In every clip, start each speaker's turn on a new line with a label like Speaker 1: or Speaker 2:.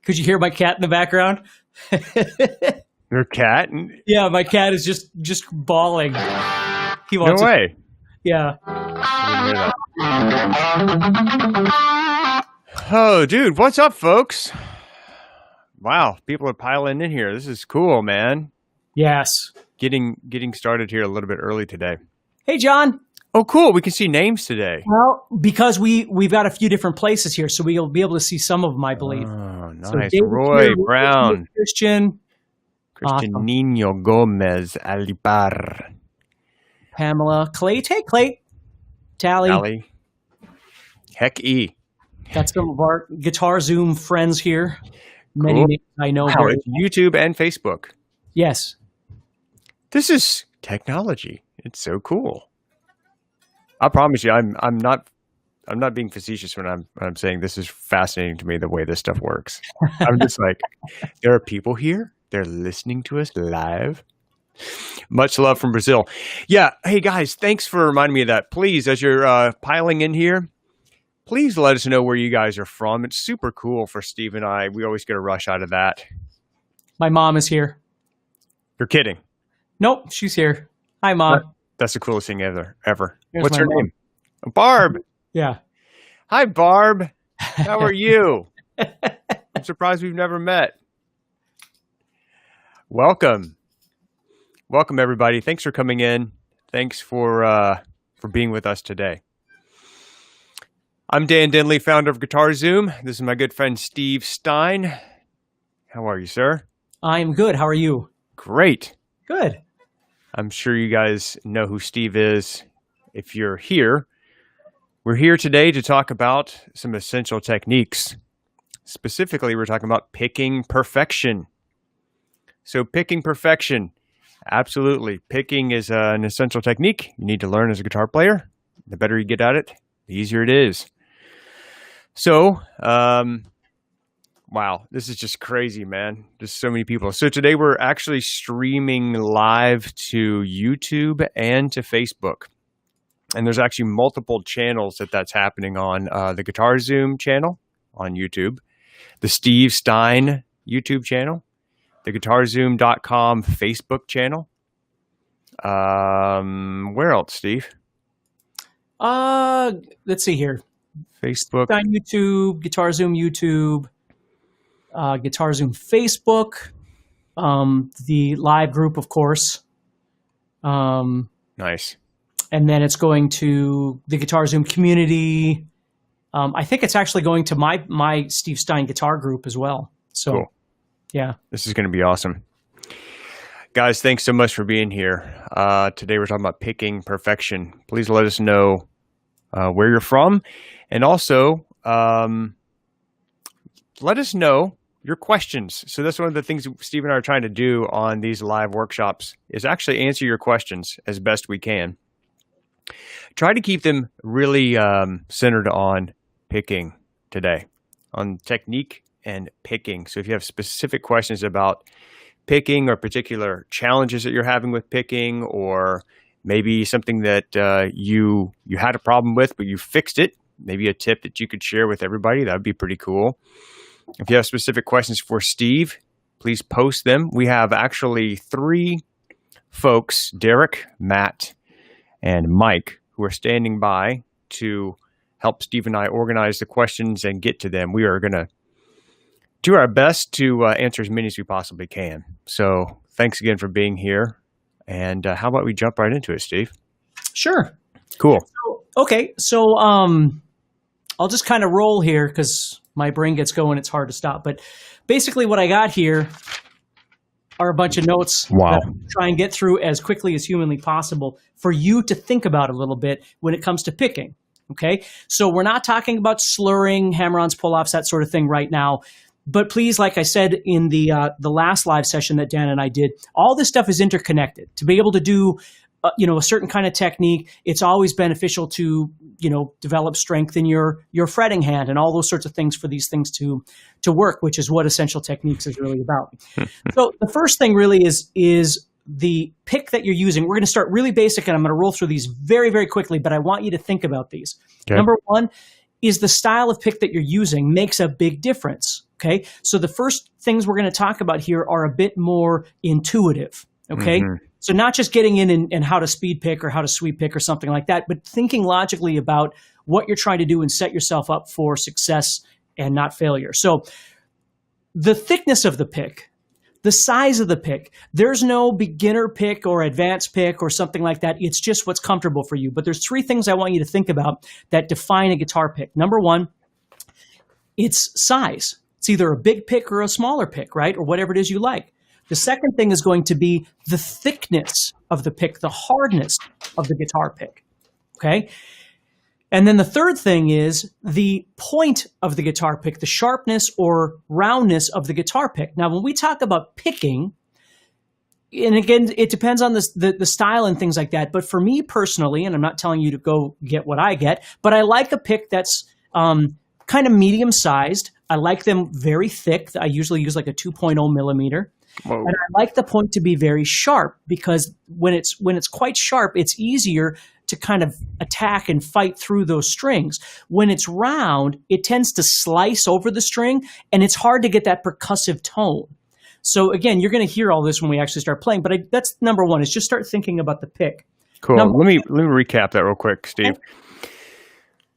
Speaker 1: Could you hear my cat in the background?
Speaker 2: Your cat?
Speaker 1: Yeah, my cat is just bawling. He wants
Speaker 2: no way.
Speaker 1: Yeah.
Speaker 2: I didn't hear that. Oh, dude, what's up, folks? Wow, people are piling in here. This is cool, man.
Speaker 1: Yes.
Speaker 2: Getting started here a little bit early today.
Speaker 1: Hey, John.
Speaker 2: Oh, cool. We can see names today.
Speaker 1: Well, because we've got a few different places here, so we'll be able to see some of them, I believe.
Speaker 2: Oh, nice.
Speaker 1: So
Speaker 2: Roy
Speaker 1: here,
Speaker 2: Brown.
Speaker 1: Christian.
Speaker 2: Awesome. Nino Gomez Alipar.
Speaker 1: Pamela. Clay. Hey, Clay. Tally.
Speaker 2: Heck E.
Speaker 1: Got some of our Guitar Zoom friends here. Many names I know.
Speaker 2: Wow, it's YouTube and Facebook.
Speaker 1: Yes.
Speaker 2: This is technology. It's so cool. I promise you, I'm not being facetious when I'm saying this is fascinating to me, the way this stuff works. I'm just like, there are people here. They're listening to us live. Much love from Brazil. Yeah. Hey, guys, thanks for reminding me of that. Please, as you're piling in here, please let us know where you guys are from. It's super cool for Steve and I. We always get a rush out of that.
Speaker 1: My mom is here.
Speaker 2: You're kidding.
Speaker 1: Nope, she's here. Hi, Mom.
Speaker 2: That's the coolest thing ever.
Speaker 1: Here's
Speaker 2: What's her
Speaker 1: mom.
Speaker 2: name? Barb.
Speaker 1: Yeah.
Speaker 2: Hi, Barb. How are you? I'm surprised we've never met. Welcome, everybody. Thanks for coming in. Thanks for being with us today. I'm Dan Denley, founder of Guitar Zoom. This is my good friend Steve Stine. How are you, sir?
Speaker 1: I'm good. How are you?
Speaker 2: Great.
Speaker 1: Good.
Speaker 2: I'm sure you guys know who Steve is. If you're here, we're here today to talk about some essential techniques. Specifically, we're talking about picking perfection. So picking perfection, absolutely. Picking is an essential technique you need to learn as a guitar player. The better you get at it, the easier it is. So, wow, this is just crazy, man. Just so many people. So today we're actually streaming live to YouTube and to Facebook. And there's actually multiple channels that's happening on the Guitar Zoom channel on YouTube, the Steve Stine YouTube channel, the GuitarZoom.com Facebook channel. Where else, Steve?
Speaker 1: Let's see here.
Speaker 2: Facebook.
Speaker 1: Stine YouTube, Guitar Zoom YouTube, Guitar Zoom Facebook, the live group, of course.
Speaker 2: Nice.
Speaker 1: And then it's going to the Guitar Zoom community. I think it's actually going to my Steve Stine guitar group as well. So,
Speaker 2: cool.
Speaker 1: Yeah.
Speaker 2: This is going to be awesome. Guys, thanks so much for being here. Today we're talking about picking perfection. Please let us know where you're from. And also, let us know your questions. So that's one of the things Steve and I are trying to do on these live workshops is actually answer your questions as best we can. Try to keep them really centered on picking today, on technique and picking. So if you have specific questions about picking or particular challenges that you're having with picking, or maybe something that you had a problem with, but you fixed it, maybe a tip that you could share with everybody, that would be pretty cool. If you have specific questions for Steve, please post them. We have actually 3 folks, Derek, Matt, and Mike, who are standing by to help Steve and I organize the questions and get to them. We are going to do our best to answer as many as we possibly can. So thanks again for being here. And how about we jump right into it, Steve?
Speaker 1: Sure.
Speaker 2: Cool.
Speaker 1: Okay. So I'll just kind of roll here because my brain gets going. It's hard to stop. But basically what I got here are a bunch of notes that I'll try and get through as quickly as humanly possible for you to think about a little bit when it comes to picking. Okay. So we're not talking about slurring, hammer-ons, pull-offs, that sort of thing right now. But please, like I said in the last live session that Dan and I did, all this stuff is interconnected. To be able to do, a certain kind of technique, it's always beneficial to develop strength in your fretting hand and all those sorts of things for these things to work, which is what Essential Techniques is really about. So the first thing really is the pick that you're using. We're going to start really basic, and I'm going to roll through these very, very quickly, but I want you to think about these. Okay. Number one is the style of pick that you're using makes a big difference. Okay. So the first things we're going to talk about here are a bit more intuitive. Okay. Mm-hmm. So not just getting in and how to speed pick or how to sweep pick or something like that, but thinking logically about what you're trying to do and set yourself up for success and not failure. So the thickness of the pick, the size of the pick, there's no beginner pick or advanced pick or something like that. It's just what's comfortable for you. But there's three things I want you to think about that define a guitar pick. Number one, it's size. It's either a big pick or a smaller pick, right? Or whatever it is you like. The second thing is going to be the thickness of the pick, the hardness of the guitar pick, okay? And then the third thing is the point of the guitar pick, the sharpness or roundness of the guitar pick. Now, when we talk about picking, and again, it depends on the style and things like that, but for me personally, and I'm not telling you to go get what I get, but I like a pick that's kind of medium-sized. I like them very thick. I usually use like a 2.0 millimeter. Whoa. And I like the point to be very sharp because when it's quite sharp, it's easier to kind of attack and fight through those strings. When it's round, it tends to slice over the string, and it's hard to get that percussive tone. So again, you're going to hear all this when we actually start playing, but that's number one, is just start thinking about the pick.
Speaker 2: Cool. Let me recap that real quick, Steve. Okay.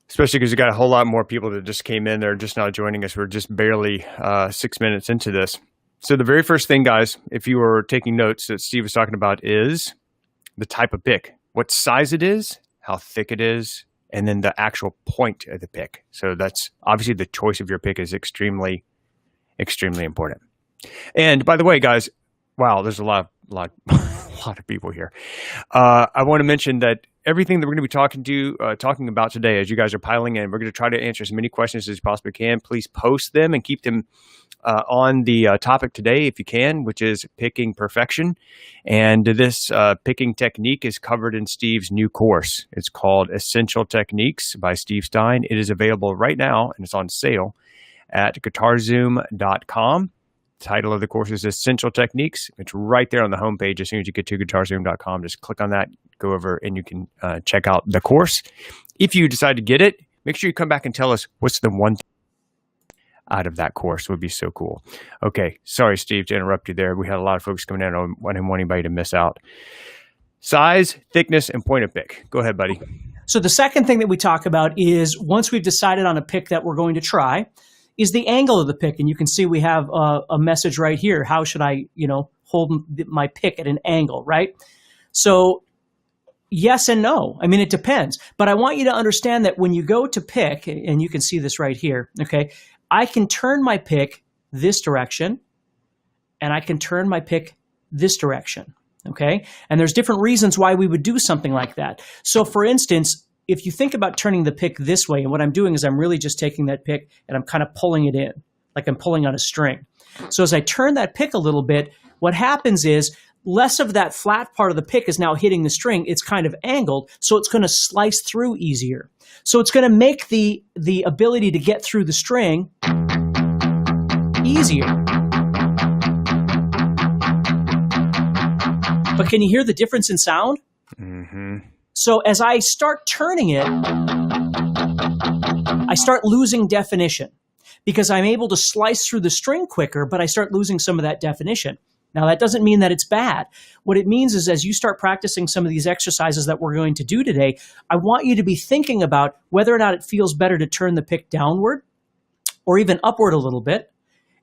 Speaker 2: Especially because you got a whole lot more people that just came in. They're just now joining us. We're just barely 6 minutes into this. So the very first thing, guys, if you were taking notes that Steve was talking about, is the type of pick, what size it is, how thick it is, and then the actual point of the pick. So that's obviously the choice of your pick is extremely, extremely important. And by the way, guys, wow, there's a lot of people here. I want to mention that everything that we're going to be talking about today, as you guys are piling in, we're going to try to answer as many questions as you possibly can. Please post them and keep them on the topic today if you can, which is picking perfection. And this picking technique is covered in Steve's new course. It's called Essential Techniques by Steve Stine. It is available right now, and it's on sale at guitarzoom.com. Title of the course is Essential Techniques. It's right there on the homepage. As soon as you get to guitarzoom.com, just click on that, go over, and you can check out the course. If you decide to get it, make sure you come back and tell us what's the one thing out of that course. Would be so cool. Okay, sorry, Steve, to interrupt you there. We had a lot of folks coming in. I didn't want anybody to miss out. Size, thickness, and point of pick. Go ahead, buddy.
Speaker 1: So the second thing that we talk about is once we've decided on a pick that we're going to try, is the angle of the pick. And you can see we have a message right here. How should I, hold my pick at an angle, right? So yes and no. I mean, it depends. But I want you to understand that when you go to pick, and you can see this right here, okay, I can turn my pick this direction, and I can turn my pick this direction, okay? And there's different reasons why we would do something like that. So for instance, if you think about turning the pick this way, and what I'm doing is I'm really just taking that pick and I'm kind of pulling it in, like I'm pulling on a string. So as I turn that pick a little bit, what happens is less of that flat part of the pick is now hitting the string. It's kind of angled, so it's going to slice through easier. So it's going to make the ability to get through the string easier. But can you hear the difference in sound? Mm-hmm. So as I start turning it, I start losing definition because I'm able to slice through the string quicker, but I start losing some of that definition. Now, that doesn't mean that it's bad. What it means is as you start practicing some of these exercises that we're going to do today, I want you to be thinking about whether or not it feels better to turn the pick downward or even upward a little bit.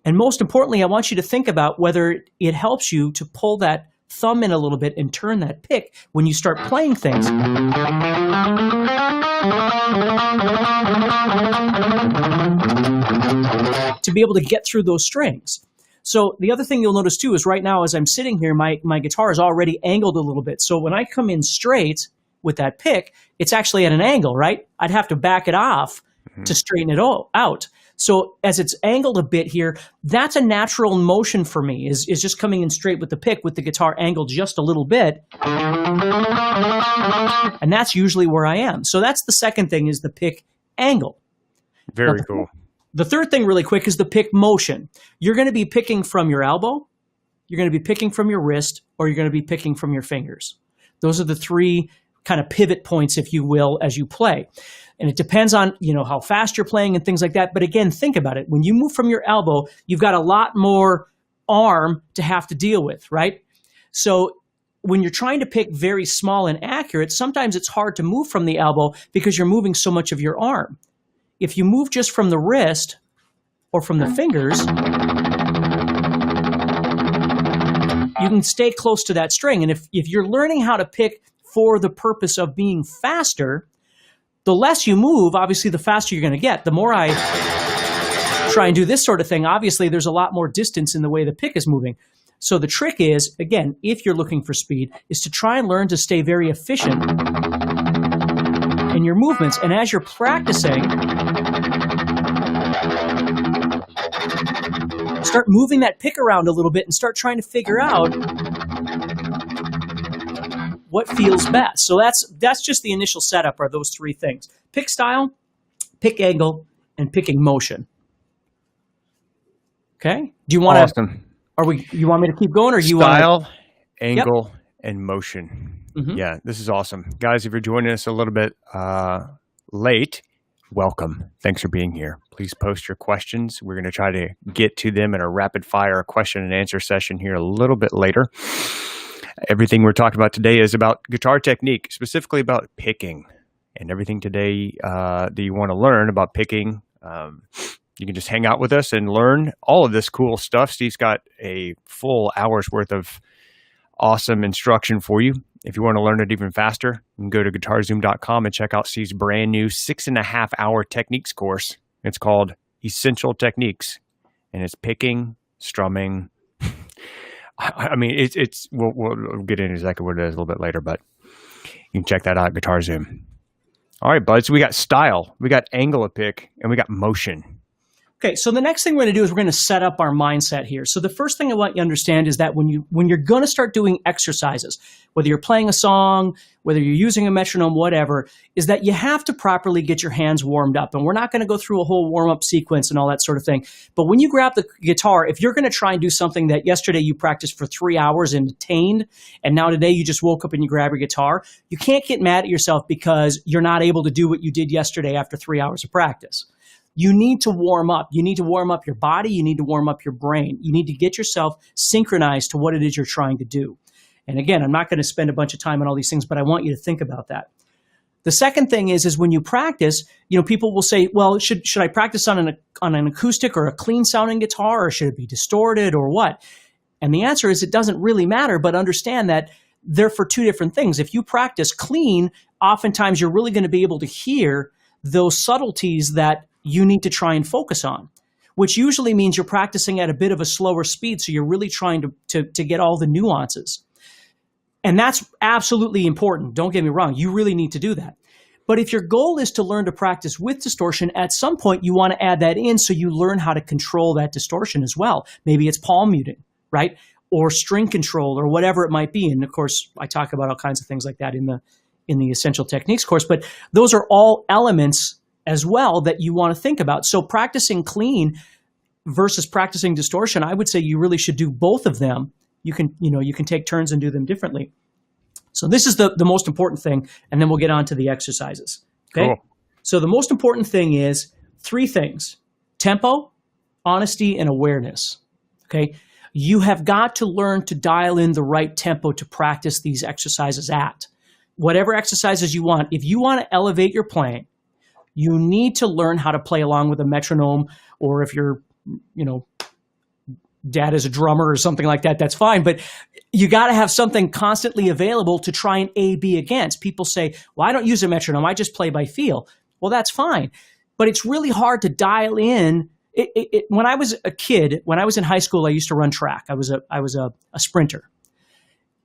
Speaker 1: And most importantly, I want you to think about whether it helps you to pull that thumb in a little bit and turn that pick when you start playing things. To be able to get through those strings. So the other thing you'll notice too is right now as I'm sitting here, my guitar is already angled a little bit. So when I come in straight with that pick, it's actually at an angle, right? I'd have to back it off to straighten it all out. So as it's angled a bit here, that's a natural motion for me, is just coming in straight with the pick, with the guitar angled just a little bit. And that's usually where I am. So that's the second thing, is the pick angle.
Speaker 2: Very cool.
Speaker 1: The third thing really quick is the pick motion. You're going to be picking from your elbow, you're going to be picking from your wrist, or you're going to be picking from your fingers. Those are the three kind of pivot points, if you will, as you play. And it depends on, how fast you're playing and things like that. But again, think about it. When you move from your elbow, you've got a lot more arm to have to deal with, right? So when you're trying to pick very small and accurate, sometimes it's hard to move from the elbow because you're moving so much of your arm. If you move just from the wrist or from the fingers, you can stay close to that string. And if you're learning how to pick for the purpose of being faster, the less you move, obviously, the faster you're going to get. The more I try and do this sort of thing, obviously, there's a lot more distance in the way the pick is moving. So the trick is, again, if you're looking for speed, is to try and learn to stay very efficient in your movements. And as you're practicing, start moving that pick around a little bit and start trying to figure out what feels best. So that's just the initial setup, are those three things: pick style, pick angle, and picking motion. Okay? Do you want
Speaker 2: awesome.
Speaker 1: You want me to keep going, or you
Speaker 2: want angle, and motion? Mm-hmm. Yeah, this is awesome. Guys, if you're joining us a little bit late, welcome. Thanks for being here. Please post your questions. We're going to try to get to them in a rapid fire question and answer session here a little bit later. Everything we're talking about today is about guitar technique, specifically about picking, and everything today that you want to learn about picking. You can just hang out with us and learn all of this cool stuff. Steve's got a full hour's worth of awesome instruction for you. If you want to learn it even faster, you can go to guitar-zoom.com and check out Steve's brand new 6.5-hour techniques course. It's called Essential Techniques, and it's picking, strumming. I mean, we'll get into exactly what it is a little bit later, but you can check that out at Guitar Zoom. All right, bud. So we got style, we got angle of pick, and we got motion.
Speaker 1: Okay, so the next thing we're going to do is we're going to set up our mindset here. So the first thing I want you to understand is that when you're going to start doing exercises, whether you're playing a song, whether you're using a metronome, whatever, is that you have to properly get your hands warmed up. And we're not going to go through a whole warm-up sequence and all that sort of thing. But when you grab the guitar, if you're going to try and do something that yesterday you practiced for 3 hours and attained, and now today you just woke up and you grab your guitar, you can't get mad at yourself because you're not able to do what you did yesterday after 3 hours of practice. You need to warm up. You need to warm up your body. You need to warm up your brain. You need to get yourself synchronized to what it is you're trying to do. And again, I'm not going to spend a bunch of time on all these things, but I want you to think about that. The second thing is when you practice, people will say, well, should I practice on an acoustic or a clean sounding guitar, or should it be distorted, or what? And the answer is it doesn't really matter, but understand that they're for two different things. If you practice clean, oftentimes you're really going to be able to hear those subtleties that you need to try and focus on, which usually means you're practicing at a bit of a slower speed. So you're really trying to get all the nuances. And that's absolutely important. Don't get me wrong. You really need to do that. But if your goal is to learn to practice with distortion, at some point you want to add that in so you learn how to control that distortion as well. Maybe it's palm muting, right? Or string control, or whatever it might be. And of course, I talk about all kinds of things like that in the Essential Techniques course. But those are all elements as well that you want to think about. So practicing clean versus practicing distortion, I would say you really should do both of them. You can take turns and do them differently. So this is the most important thing, and then we'll get on to the exercises. Okay. Cool. So the most important thing is three things: tempo, honesty, and awareness. Okay. You have got to learn to dial in the right tempo to practice these exercises at. Whatever exercises you want, if you want to elevate your playing, you need to learn how to play along with a metronome, or if your, dad is a drummer or something like that, that's fine. But you got to have something constantly available to try and A/B against. People say, well, I don't use a metronome. I just play by feel. Well, that's fine. But it's really hard to dial in. When I was a kid, when I was in high school, I used to run track. I was a sprinter.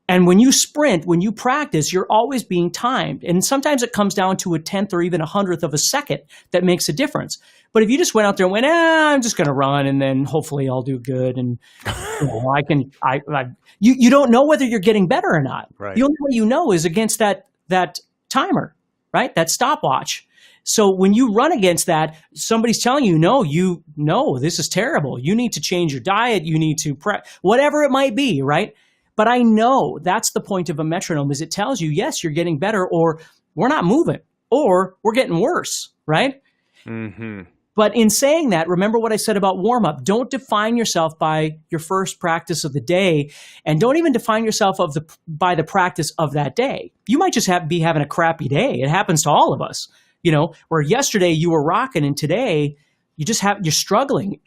Speaker 1: And when you sprint, when you practice, you're always being timed. And sometimes it comes down to a 10th or even a 100th of a second that makes a difference. But if you just went out there and went, I'm just going to run and then hopefully I'll do good. And you don't know whether you're getting better or not.
Speaker 2: Right.
Speaker 1: The only way you know is against that timer, right? That stopwatch. So when you run against that, somebody's telling you, no, this is terrible. You need to change your diet. You need to whatever it might be, right? But I know that's the point of a metronome is it tells you, yes, you're getting better, or we're not moving, or we're getting worse, right?
Speaker 2: Mm-hmm.
Speaker 1: But in saying that, remember what I said about warm-up. Don't define yourself by your first practice of the day, and don't even define yourself by the practice of that day. You might just be having a crappy day. It happens to all of us, where yesterday you were rocking and today you're struggling.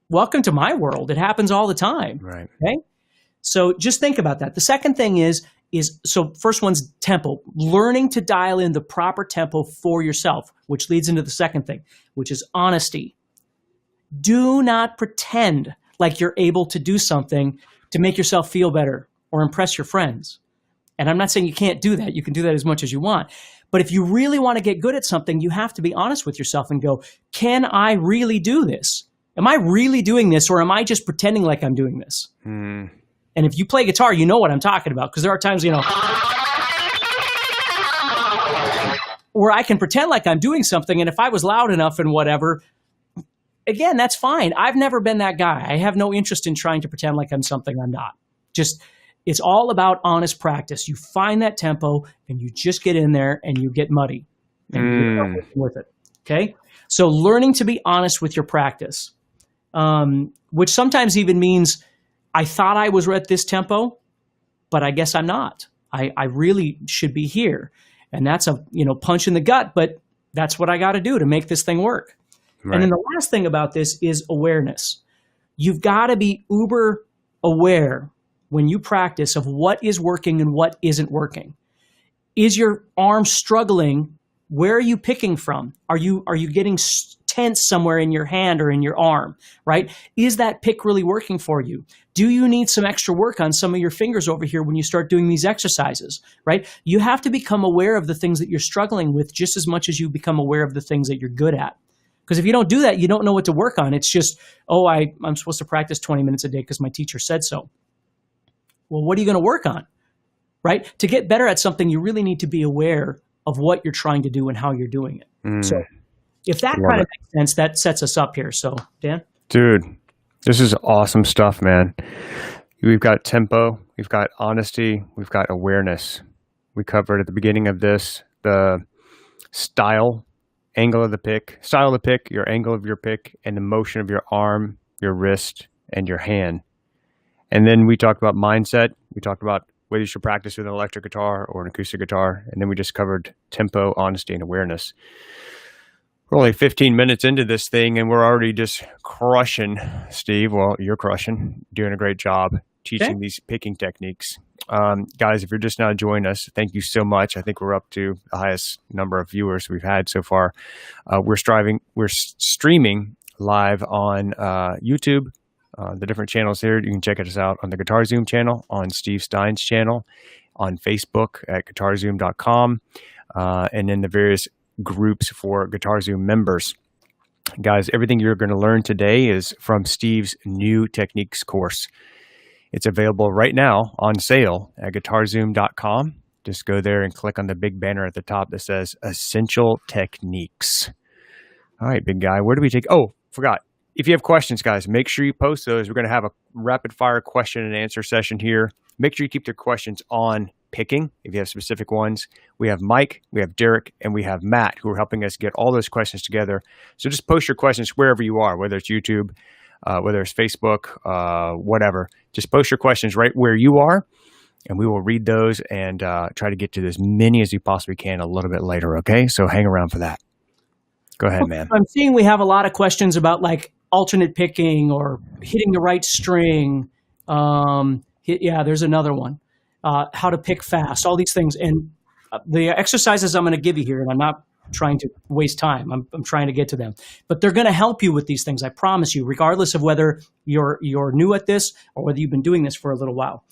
Speaker 1: Welcome to my world. It happens all the time.
Speaker 2: Right.
Speaker 1: Okay? So just think about that. The second thing is so first one's tempo, learning to dial in the proper tempo for yourself, which leads into the second thing, which is honesty. Do not pretend like you're able to do something to make yourself feel better or impress your friends. And I'm not saying you can't do that. You can do that as much as you want. But if you really want to get good at something, you have to be honest with yourself and go, can I really do this? Am I really doing this, or am I just pretending like I'm doing this? And if you play guitar, you know what I'm talking about, because there are times, where I can pretend like I'm doing something, and if I was loud enough and whatever, again, that's fine. I've never been that guy. I have no interest in trying to pretend like I'm something I'm not. It's all about honest practice. You find that tempo, and you just get in there, and you get muddy, and you start working with it, okay? So learning to be honest with your practice, which sometimes even means, I thought I was at this tempo, but I guess I'm not. I really should be here. And that's a punch in the gut, but that's what I got to do to make this thing work. Right. And then the last thing about this is awareness. You've got to be uber aware when you practice of what is working and what isn't working. Is your arm struggling? Where are you picking from? Are you getting tense somewhere in your hand or in your arm, right? Is that pick really working for you? Do you need some extra work on some of your fingers over here when you start doing these exercises, right? You have to become aware of the things that you're struggling with just as much as you become aware of the things that you're good at. Because if you don't do that, you don't know what to work on. It's just, I'm supposed to practice 20 minutes a day because my teacher said so. Well, what are you going to work on, right? To get better at something, you really need to be aware of what you're trying to do and how you're doing it. So if that kind of makes sense, that sets us up here. So, Dan?
Speaker 2: Dude, this is awesome stuff, man. We've got tempo, we've got honesty, we've got awareness. We covered at the beginning of this the style of the pick, your angle of your pick, and the motion of your arm, your wrist, and your hand. And then we talked about mindset. We talked about whether you should practice with an electric guitar or an acoustic guitar. And then we just covered tempo, honesty, and awareness. We're only 15 minutes into this thing, and we're already just crushing, Steve. Well, you're crushing, doing a great job teaching these picking techniques. Guys, if you're just now joining us, thank you so much. I think we're up to the highest number of viewers we've had so far. We're streaming live on YouTube, the different channels here. You can check us out on the GuitarZoom channel, on Steve Stine's channel, on Facebook at guitarzoom.com, and in the various groups for GuitarZoom members. Guys, everything you're going to learn today is from Steve's new techniques course. It's available right now on sale at guitarzoom.com. Just go there and click on the big banner at the top that says Essential Techniques. All right, big guy, where do we take? Oh, forgot. If you have questions, guys, make sure you post those. We're going to have a rapid fire question and answer session here. Make sure you keep your questions on picking if you have specific ones. We have Mike, we have Derek, and we have Matt who are helping us get all those questions together. So just post your questions wherever you are, whether it's YouTube, whether it's Facebook, whatever. Just post your questions right where you are, and we will read those and try to get to as many as we possibly can a little bit later, okay? So hang around for that. Go ahead, man.
Speaker 1: I'm seeing we have a lot of questions about like alternate picking or hitting the right string. There's another one. How to pick fast, all these things. And the exercises I'm going to give you here, and I'm not trying to waste time. I'm trying to get to them. But they're going to help you with these things, I promise you, regardless of whether you're new at this or whether you've been doing this for a little while.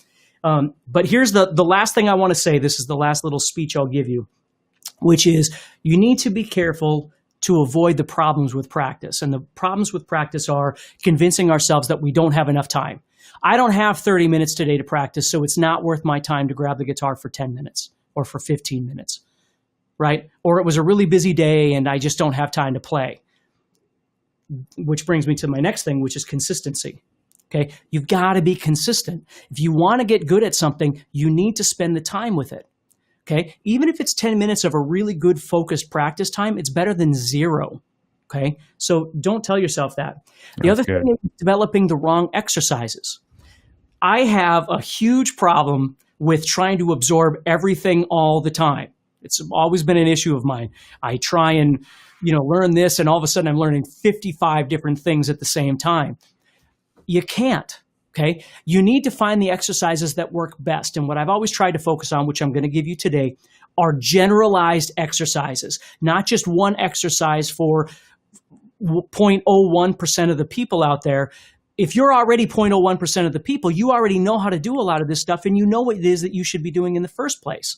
Speaker 1: But here's the last thing I want to say. This is the last little speech I'll give you, which is you need to be careful to avoid the problems with practice. And the problems with practice are convincing ourselves that we don't have enough time. I don't have 30 minutes today to practice, so it's not worth my time to grab the guitar for 10 minutes or for 15 minutes, right? Or it was a really busy day and I just don't have time to play. Which brings me to my next thing, which is consistency. Okay, you've got to be consistent. If you want to get good at something, you need to spend the time with it. Okay, even if it's 10 minutes of a really good focused practice time, it's better than zero. Okay, so don't tell yourself that. The other thing is developing the wrong exercises. I have a huge problem with trying to absorb everything all the time. It's always been an issue of mine. I try and, learn this, and all of a sudden I'm learning 55 different things at the same time. You can't. Okay, you need to find the exercises that work best. And what I've always tried to focus on, which I'm going to give you today, are generalized exercises, not just one exercise for 0.01% of the people out there. If you're already 0.01% of the people, you already know how to do a lot of this stuff, and you know what it is that you should be doing in the first place.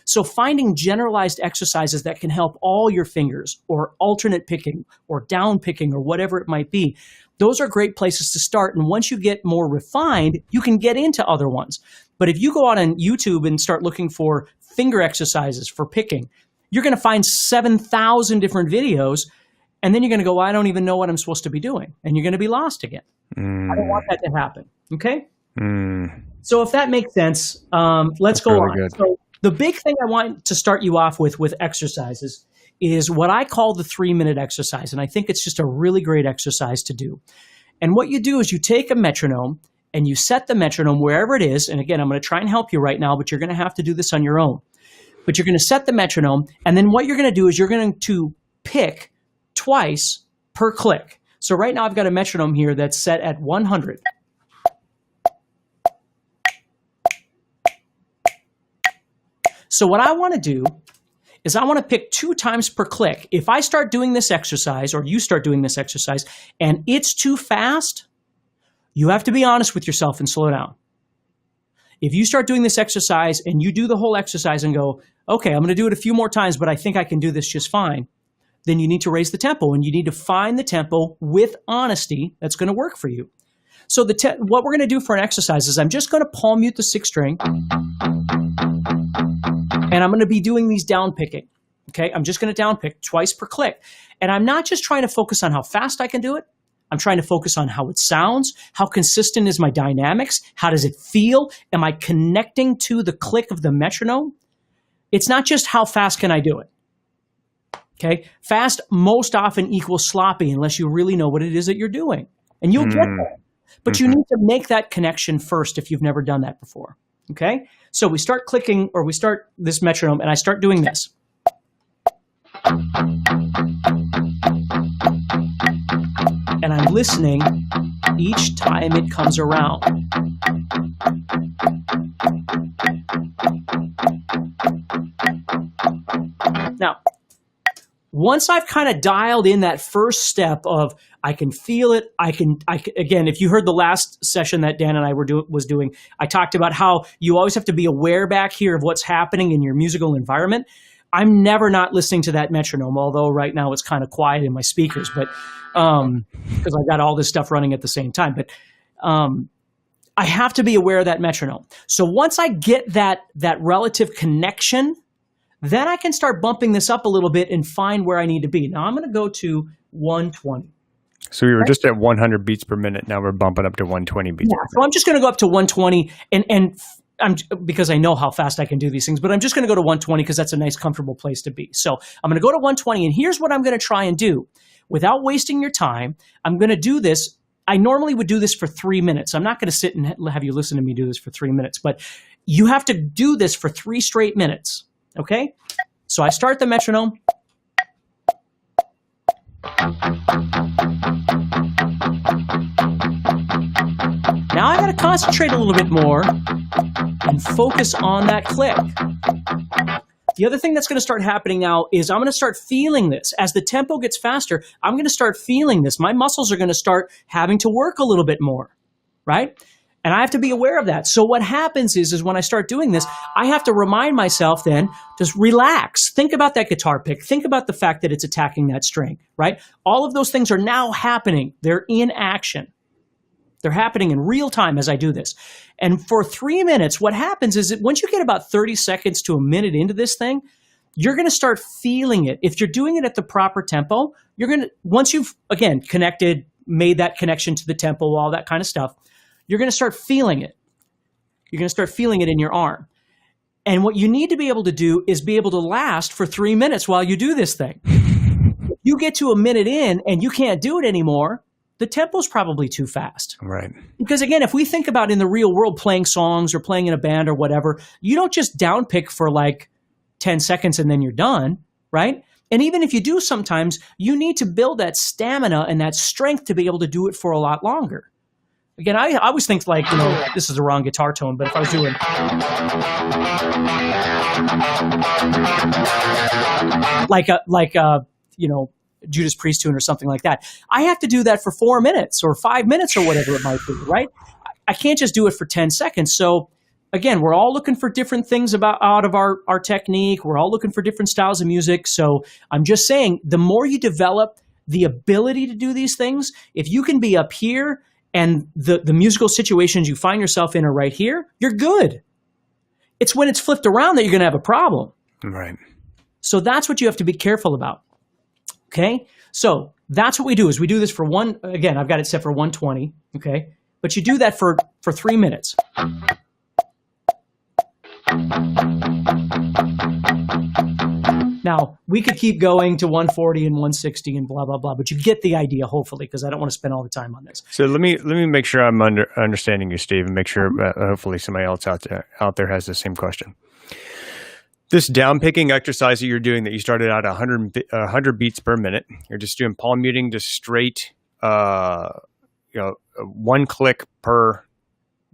Speaker 1: So finding generalized exercises that can help all your fingers, or alternate picking, or down picking, or whatever it might be, those are great places to start. And once you get more refined, you can get into other ones. But if you go out on YouTube and start looking for finger exercises for picking, you're going to find 7,000 different videos. And then you're going to go, well, I don't even know what I'm supposed to be doing. And you're going to be lost again. I don't want that to happen. Okay? So if that makes sense, let's go on. Good. So the big thing I want to start you off with exercises is what I call the 3-minute exercise. And I think it's just a really great exercise to do. And what you do is you take a metronome and you set the metronome wherever it is. And again, I'm going to try and help you right now, but you're going to have to do this on your own. But you're going to set the metronome. And then what you're going to do is you're going to pick twice per click. So right now I've got a metronome here that's set at 100. So what I want to do is I want to pick 2 times per click. If I start doing this exercise, or you start doing this exercise, and it's too fast, you have to be honest with yourself and slow down. If you start doing this exercise and you do the whole exercise and go, okay, I'm going to do it a few more times, but I think I can do this just fine, then you need to raise the tempo, and you need to find the tempo with honesty that's going to work for you. So what we're going to do for an exercise is I'm just going to palm mute the 6th string, and I'm going to be doing these down picking. Okay, I'm just going to down pick twice per click. And I'm not just trying to focus on how fast I can do it. I'm trying to focus on how it sounds, how consistent is my dynamics, how does it feel, am I connecting to the click of the metronome? It's not just how fast can I do it. Okay, fast most often equals sloppy unless you really know what it is that you're doing. And you'll get there. But you need to make that connection first if you've never done that before. Okay, so we start clicking, or we start this metronome, and I start doing this. And I'm listening each time it comes around. Now, once I've kind of dialed in that first step of I can feel it, I can again, if you heard the last session that Dan and I was doing, I talked about how you always have to be aware back here of what's happening in your musical environment. I'm never not listening to that metronome, although right now it's kind of quiet in my speakers, but because I got all this stuff running at the same time. But I have to be aware of that metronome. So once I get that relative connection, then I can start bumping this up a little bit and find where I need to be. Now I'm going to go to 120.
Speaker 2: So we were just at 100 beats per minute. Now we're bumping up to 120 beats per minute.
Speaker 1: So I'm just going to go up to 120, and because I know how fast I can do these things, but I'm just going to go to 120 because that's a nice, comfortable place to be. So I'm going to go to 120, and here's what I'm going to try and do. Without wasting your time, I'm going to do this. I normally would do this for 3 minutes. I'm not going to sit and have you listen to me do this for 3 minutes, but you have to do this for 3 straight minutes. Okay, so I start the metronome. Now I got to concentrate a little bit more and focus on that click. The other thing that's going to start happening now is I'm going to start feeling this. As the tempo gets faster, I'm going to start feeling this. My muscles are going to start having to work a little bit more, right? And I have to be aware of that. So what happens is when I start doing this, I have to remind myself then, just relax. Think about that guitar pick. Think about the fact that it's attacking that string, right? All of those things are now happening. They're in action. They're happening in real time as I do this. And for 3 minutes, what happens is that once you get about 30 seconds to a minute into this thing, you're going to start feeling it. If you're doing it at the proper tempo, once you've, again, connected, made that connection to the tempo, all that kind of stuff, you're going to start feeling it. You're going to start feeling it in your arm. And what you need to be able to do is be able to last for 3 minutes while you do this thing. If you get to a minute in and you can't do it anymore, the tempo's probably too fast.
Speaker 2: Right.
Speaker 1: Because again, if we think about in the real world playing songs or playing in a band or whatever, you don't just downpick for like 10 seconds and then you're done, right? And even if you do sometimes, you need to build that stamina and that strength to be able to do it for a lot longer. Again, I always think like, this is the wrong guitar tone, but if I was doing Judas Priest tune or something like that, I have to do that for 4 minutes or 5 minutes or whatever it might be, right? I can't just do it for 10 seconds. So again, we're all looking for different things out of our technique. We're all looking for different styles of music. So I'm just saying, the more you develop the ability to do these things, if you can be up here and the musical situations you find yourself in are right here, you're good. It's when it's flipped around that you're going to have a problem.
Speaker 2: Right.
Speaker 1: So that's what you have to be careful about. Okay? So that's what we do is we do this for again, I've got it set for 120. Okay? But you do that for 3 minutes. Now, we could keep going to 140 and 160 and blah, blah, blah, but you get the idea, hopefully, because I don't want to spend all the time on this.
Speaker 2: So let me make sure I'm understanding you, Steve, and make sure hopefully somebody else out there has the same question. This downpicking exercise that you're doing, that you started out 100 beats per minute, you're just doing palm muting, just straight, one click per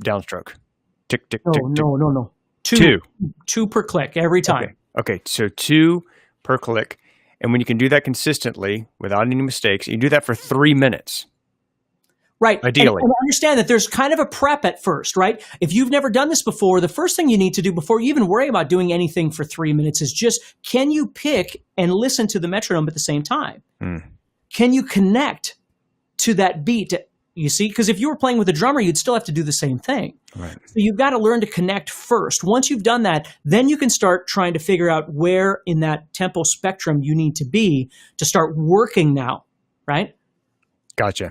Speaker 2: downstroke. Tick, tick, tick, tick.
Speaker 1: No. Two per click every time.
Speaker 2: Okay, so 2 per click. And when you can do that consistently without any mistakes, you do that for 3 minutes.
Speaker 1: Right.
Speaker 2: Ideally.
Speaker 1: And understand that there's kind of a prep at first, right? If you've never done this before, the first thing you need to do before you even worry about doing anything for 3 minutes is just, can you pick and listen to the metronome at the same time? Can you connect to that beat? You see, because if you were playing with a drummer, you'd still have to do the same thing.
Speaker 2: Right.
Speaker 1: So you've got to learn to connect first. Once you've done that, then you can start trying to figure out where in that tempo spectrum you need to be to start working now, right?
Speaker 2: Gotcha.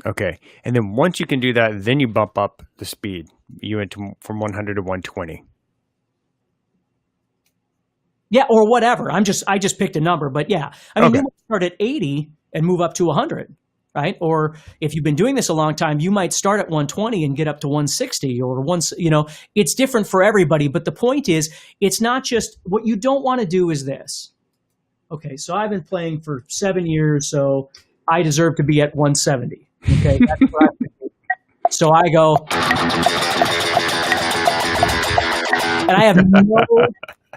Speaker 2: Okay. And then once you can do that, then you bump up the speed. You went from 100 to 120.
Speaker 1: Yeah, or whatever. I just picked a number, but yeah. I mean, you might start at 80 and move up to 100. Right? Or if you've been doing this a long time, you might start at 120 and get up to 160 or it's different for everybody. But the point is, it's not just, what you don't want to do is this. Okay, so I've been playing for 7 years, so I deserve to be at 170. Okay, that's what I think. So I go, and I have no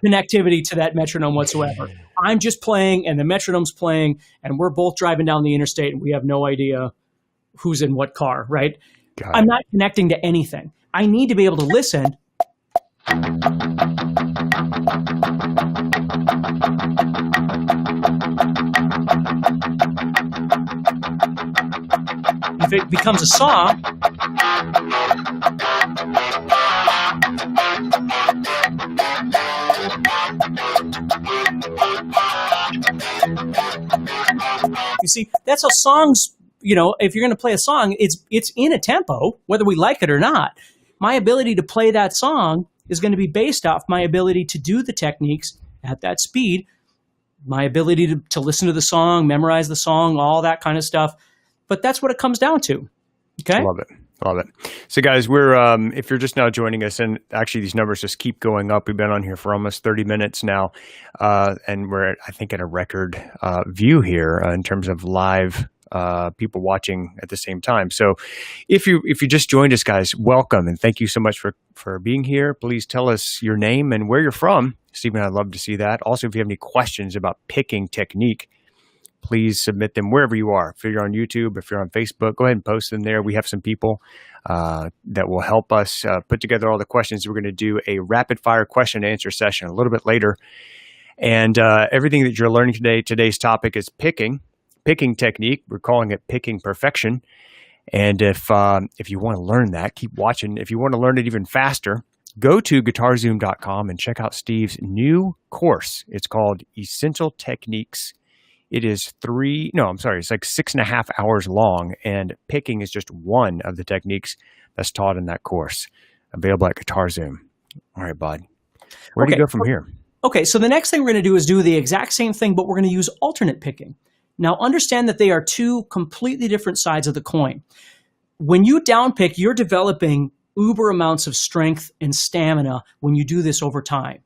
Speaker 1: connectivity to that metronome whatsoever. I'm just playing and the metronome's playing and we're both driving down the interstate and we have no idea who's in what car, right? I'm not connecting to anything. I need to be able to listen. If it becomes a song, you see, that's how songs, if you're going to play a song, it's in a tempo, whether we like it or not. My ability to play that song is going to be based off my ability to do the techniques at that speed, my ability to listen to the song, memorize the song, all that kind of stuff. But that's what it comes down to. Okay?
Speaker 2: Love it. So guys, we're if you're just now joining us, and actually these numbers just keep going up. We've been on here for almost 30 minutes now, and we're I think at a record view here in terms of live people watching at the same time. So if you just joined us, guys, welcome and thank you so much for being here. Please tell us your name and where you're from. Stephen, I'd love to see that. Also, if you have any questions about picking technique, please submit them wherever you are. If you're on YouTube, if you're on Facebook, go ahead and post them there. We have some people that will help us put together all the questions. We're going to do a rapid fire question and answer session a little bit later. And everything that you're learning today, today's topic is picking technique. We're calling it picking perfection. And if you want to learn that, keep watching. If you want to learn it even faster, go to guitar-Zoom.com and check out Steve's new course. It's called Essential Techniques. It is it's like 6.5 hours long, and picking is just one of the techniques that's taught in that course. Available at GuitarZoom. All right, bud. Where do you go from here?
Speaker 1: Okay, so the next thing we're going to do is do the exact same thing, but we're going to use alternate picking. Now, understand that they are two completely different sides of the coin. When you down pick, you're developing uber amounts of strength and stamina when you do this over time.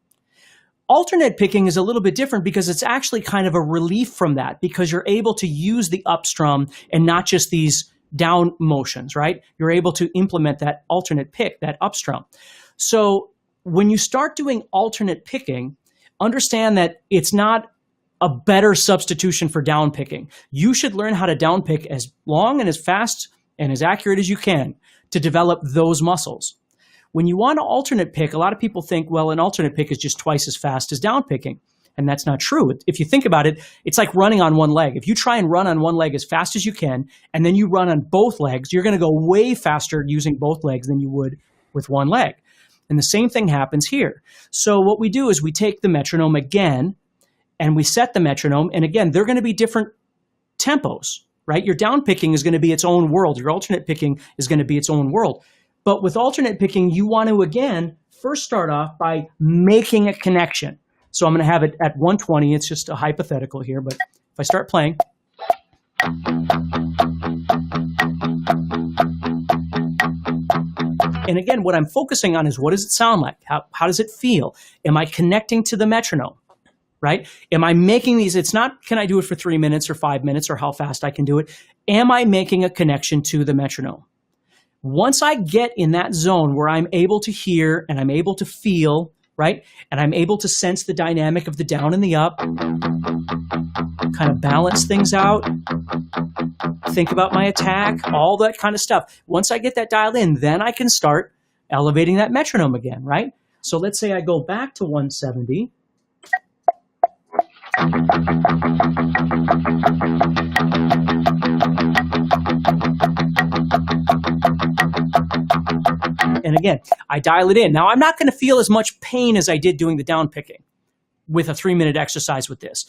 Speaker 1: Alternate picking is a little bit different because it's actually kind of a relief from that, because you're able to use the up strum and not just these down motions, right? You're able to implement that alternate pick, that up strum. So when you start doing alternate picking, understand that it's not a better substitution for down picking. You should learn how to down pick as long and as fast and as accurate as you can to develop those muscles. When you want to alternate pick, a lot of people think, well, an alternate pick is just twice as fast as down picking. And that's not true. If you think about it, it's like running on one leg. If you try and run on one leg as fast as you can, and then you run on both legs, you're going to go way faster using both legs than you would with one leg. And the same thing happens here. So what we do is we take the metronome again, and we set the metronome. And again, they're going to be different tempos, right? Your down picking is going to be its own world. Your alternate picking is going to be its own world. But with alternate picking, you want to, again, first start off by making a connection. So I'm going to have it at 120. It's just a hypothetical here, but if I start playing. And again, what I'm focusing on is, what does it sound like? How does it feel? Am I connecting to the metronome, right? Am I making these? It's not, can I do it for 3 minutes or 5 minutes or how fast I can do it? Am I making a connection to the metronome? Once I get in that zone where I'm able to hear and I'm able to feel, right? And I'm able to sense the dynamic of the down and the up, kind of balance things out, think about my attack, all that kind of stuff. Once I get that dialed in, then I can start elevating that metronome again, right? So let's say I go back to 170. And again, I dial it in. Now, I'm not going to feel as much pain as I did doing the down picking with a 3-minute exercise with this.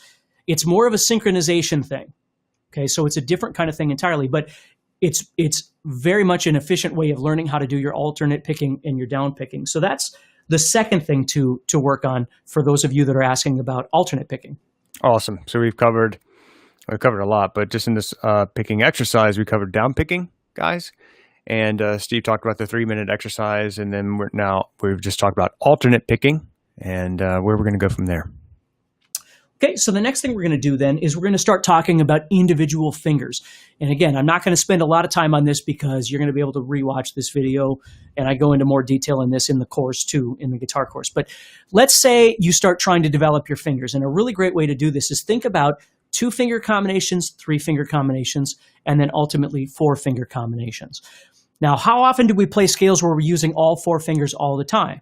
Speaker 1: It's more of a synchronization thing. Okay, so it's a different kind of thing entirely, but it's very much an efficient way of learning how to do your alternate picking and your down picking. So that's the second thing to work on for those of you that are asking about alternate picking. Awesome.
Speaker 2: So we've covered a lot, but just in this picking exercise, we covered down picking, guys. And Steve talked about the 3-minute exercise, and then we've just talked about alternate picking and where we're going to go from there.
Speaker 1: Okay, so the next thing we're going to do then is we're going to start talking about individual fingers. And again, I'm not going to spend a lot of time on this because you're going to be able to rewatch this video, and I go into more detail in this in the course too, in the guitar course. But let's say you start trying to develop your fingers, and a really great way to do this is think about 2-finger combinations, 3-finger combinations, and then ultimately 4-finger combinations. Now, how often do we play scales where we're using all 4 fingers all the time?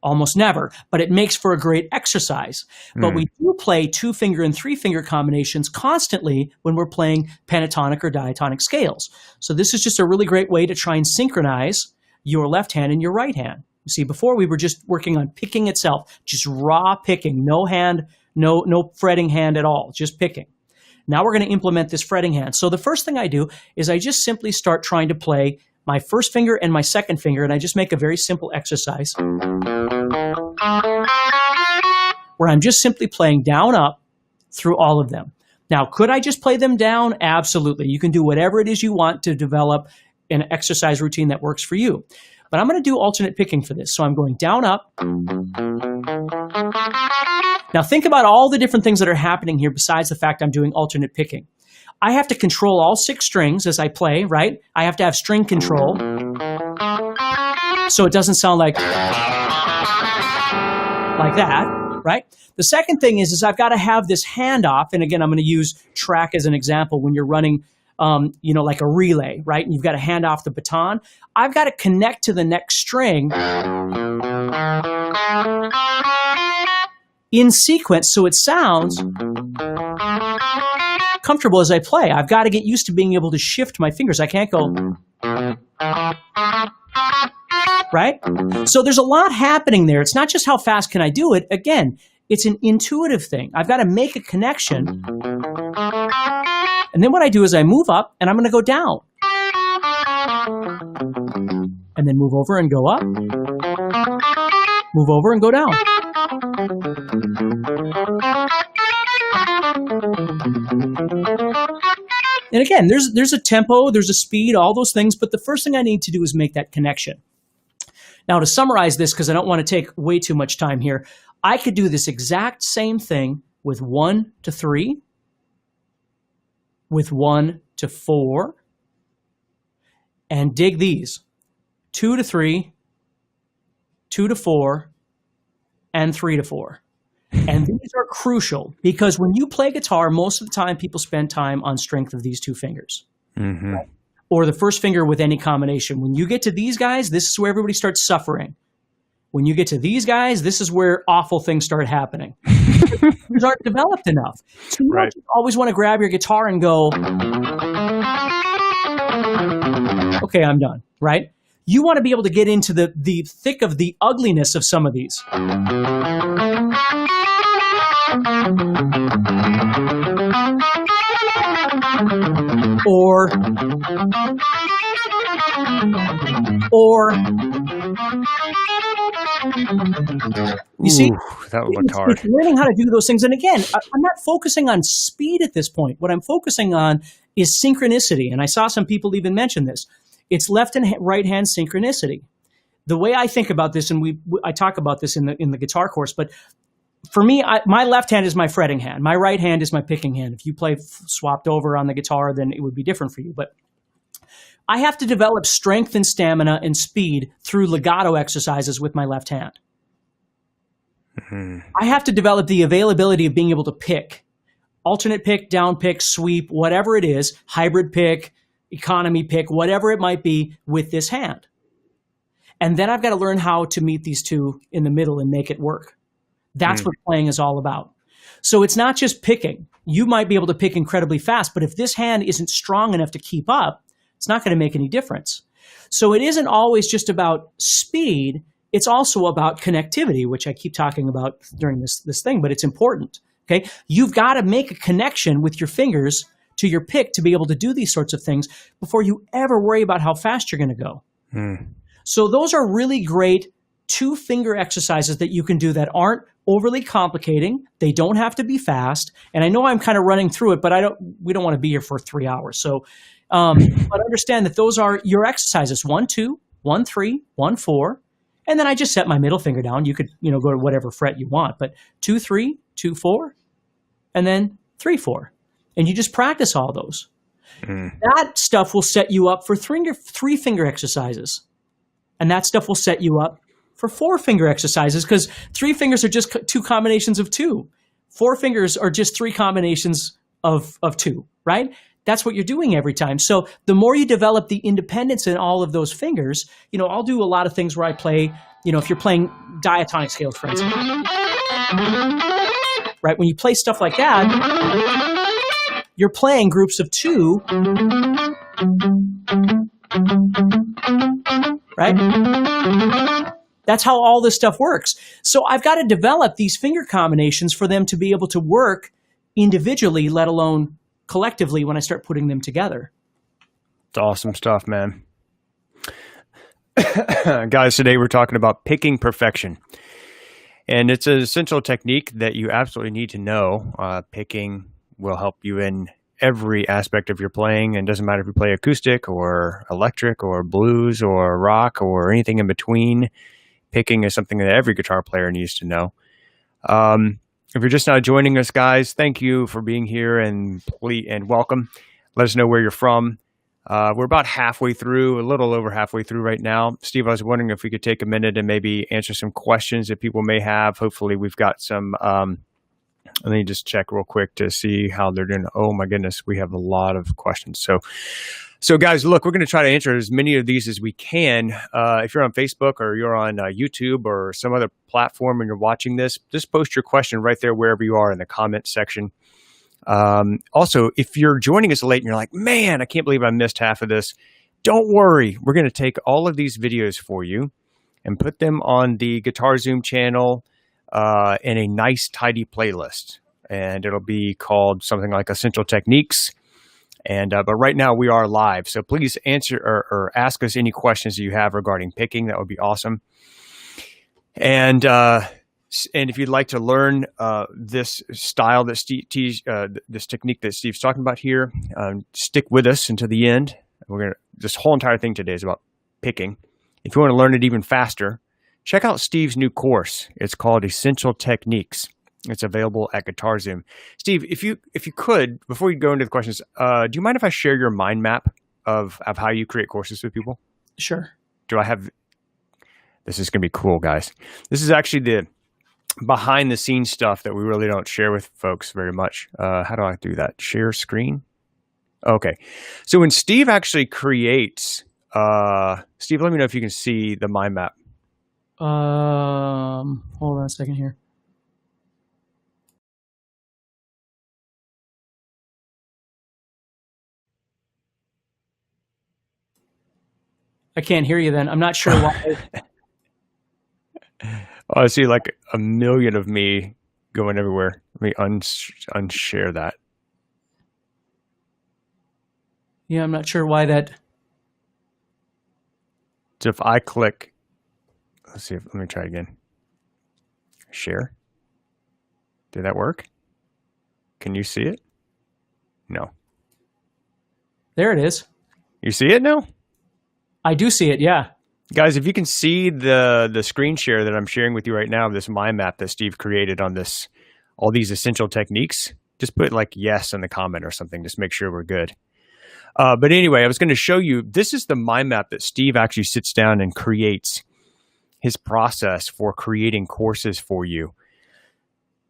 Speaker 1: Almost never, but it makes for a great exercise. But we do play 2-finger and 3-finger combinations constantly when we're playing pentatonic or diatonic scales. So this is just a really great way to try and synchronize your left hand and your right hand. You see, before we were just working on picking itself, just raw picking, no hand, no fretting hand at all, just picking. Now we're going to implement this fretting hand. So the first thing I do is I just simply start trying to play my first finger and my second finger, and I just make a very simple exercise where I'm just simply playing down, up through all of them. Now, could I just play them down? Absolutely. You can do whatever it is you want to develop an exercise routine that works for you. But I'm going to do alternate picking for this. So I'm going down, up. Now think about all the different things that are happening here besides the fact I'm doing alternate picking. I have to control all 6 strings as I play, right? I have to have string control so it doesn't sound like that. right? The second thing is I've got to have this handoff. And again, I'm going to use track as an example. When you're running, like a relay, right? And you've got to hand off the baton. I've got to connect to the next string in sequence so it sounds comfortable as I play. I've got to get used to being able to shift my fingers. I can't go, right? So there's a lot happening there. It's not just how fast can I do it. Again, it's an intuitive thing. I've got to make a connection. And then what I do is I move up and I'm going to go down. And then move over and go up. Move over and go down. And again, there's a tempo, there's a speed, all those things, but the first thing I need to do is make that connection. Now, to summarize this, because I don't want to take way too much time here, I could do this exact same thing with 1 to 3, with 1 to 4, and dig these, 2 to 3, 2 to 4, and 3 to 4. And these are crucial because when you play guitar, most of the time people spend time on strength of these two fingers. Mm-hmm. Right? Or the first finger with any combination. When you get to these guys, this is where everybody starts suffering. When you get to these guys, this is where awful things start happening. These aren't developed enough. So you don't always want to grab your guitar and go, okay, I'm done, right? You want to be able to get into the thick of the ugliness of some of these. Or you see,
Speaker 2: that looked hard.
Speaker 1: It's learning how to do those things. And again, I'm not focusing on speed at this point. What I'm focusing on is synchronicity. And I saw some people even mention this. It's left and right hand synchronicity. The way I think about this, and I talk about this in the guitar course, but for me, my left hand is my fretting hand. My right hand is my picking hand. If you play swapped over on the guitar, then it would be different for you. But I have to develop strength and stamina and speed through legato exercises with my left hand. Mm-hmm. I have to develop the availability of being able to pick. Alternate pick, down pick, sweep, whatever it is, hybrid pick, economy pick, whatever it might be with this hand. And then I've got to learn how to meet these two in the middle and make it work. That's what playing is all about. So it's not just picking. You might be able to pick incredibly fast, but if this hand isn't strong enough to keep up, it's not going to make any difference. So it isn't always just about speed. It's also about connectivity, which I keep talking about during this thing, but it's important. Okay, you've got to make a connection with your fingers to your pick to be able to do these sorts of things before you ever worry about how fast you're going to go. So those are really great 2-finger exercises that you can do that aren't overly complicating. They don't have to be fast. And I know I'm kind of running through it, but we don't want to be here for 3 hours. So, but understand that those are your exercises: 1, 2, 1, 3, 1, 4. And then I just set my middle finger down. You could, go to whatever fret you want, but 2, 3, 2, 4, and then 3, 4. And you just practice all those. That stuff will set you up for 3-finger exercises. And that stuff will set you up for 4-finger exercises, because 3 fingers are just 2 combinations of 2. 4 fingers are just 3 combinations of 2, right? That's what you're doing every time. So the more you develop the independence in all of those fingers, I'll do a lot of things where I play, if you're playing diatonic scales, for instance, right? When you play stuff like that, you're playing groups of 2, right? That's how all this stuff works. So I've got to develop these finger combinations for them to be able to work individually, let alone collectively when I start putting them together.
Speaker 2: It's awesome stuff, man. Guys, today we're talking about picking perfection. And it's an essential technique that you absolutely need to know. Picking will help you in every aspect of your playing, and doesn't matter if you play acoustic or electric or blues or rock or anything in between. Picking is something that every guitar player needs to know. If you're just now joining us, guys, thank you for being here and welcome. Let us know where you're from. We're about halfway through, a little over halfway through right now. Steve, I was wondering if we could take a minute and maybe answer some questions that people may have. Hopefully we've got some, let me just check real quick to see how they're doing. Oh my goodness, we have a lot of questions. So guys, look, we're going to try to answer as many of these as we can. If you're on Facebook or you're on YouTube or some other platform and you're watching this, just post your question right there wherever you are in the comment section. Also, if you're joining us late and you're like, man, I can't believe I missed half of this, don't worry. We're going to take all of these videos for you and put them on the Guitar Zoom channel in a nice, tidy playlist. And it'll be called something like Essential Techniques. And but right now we are live. So please answer or ask us any questions that you have regarding picking. That would be awesome. And if you'd like to learn this style that this technique that Steve's talking about here, stick with us until the end. This whole entire thing today is about picking. If you want to learn it even faster, check out Steve's new course. It's called Essential Techniques. It's available at GuitarZoom. Steve, if you could, before we go into the questions, do you mind if I share your mind map of how you create courses with people?
Speaker 1: Sure.
Speaker 2: This is going to be cool, guys. This is actually the behind the scenes stuff that we really don't share with folks very much. How do I do that? Share screen? Okay. So when Steve actually creates, Steve, let me know if you can see the mind map.
Speaker 1: Hold on a second here. I can't hear you then. I'm not sure why.
Speaker 2: Oh, I see like a million of me going everywhere. Let me unshare that.
Speaker 1: Yeah, I'm not sure why that.
Speaker 2: So if I click, let me try again. Share. Did that work? Can you see it? No.
Speaker 1: There it is.
Speaker 2: You see it now?
Speaker 1: I do see it, yeah.
Speaker 2: Guys, if you can see the screen share that I'm sharing with you right now, this mind map that Steve created on all these essential techniques, just put like yes in the comment or something. Just make sure we're good. But anyway, I was going to show you, this is the mind map that Steve actually sits down and creates his process for creating courses for you.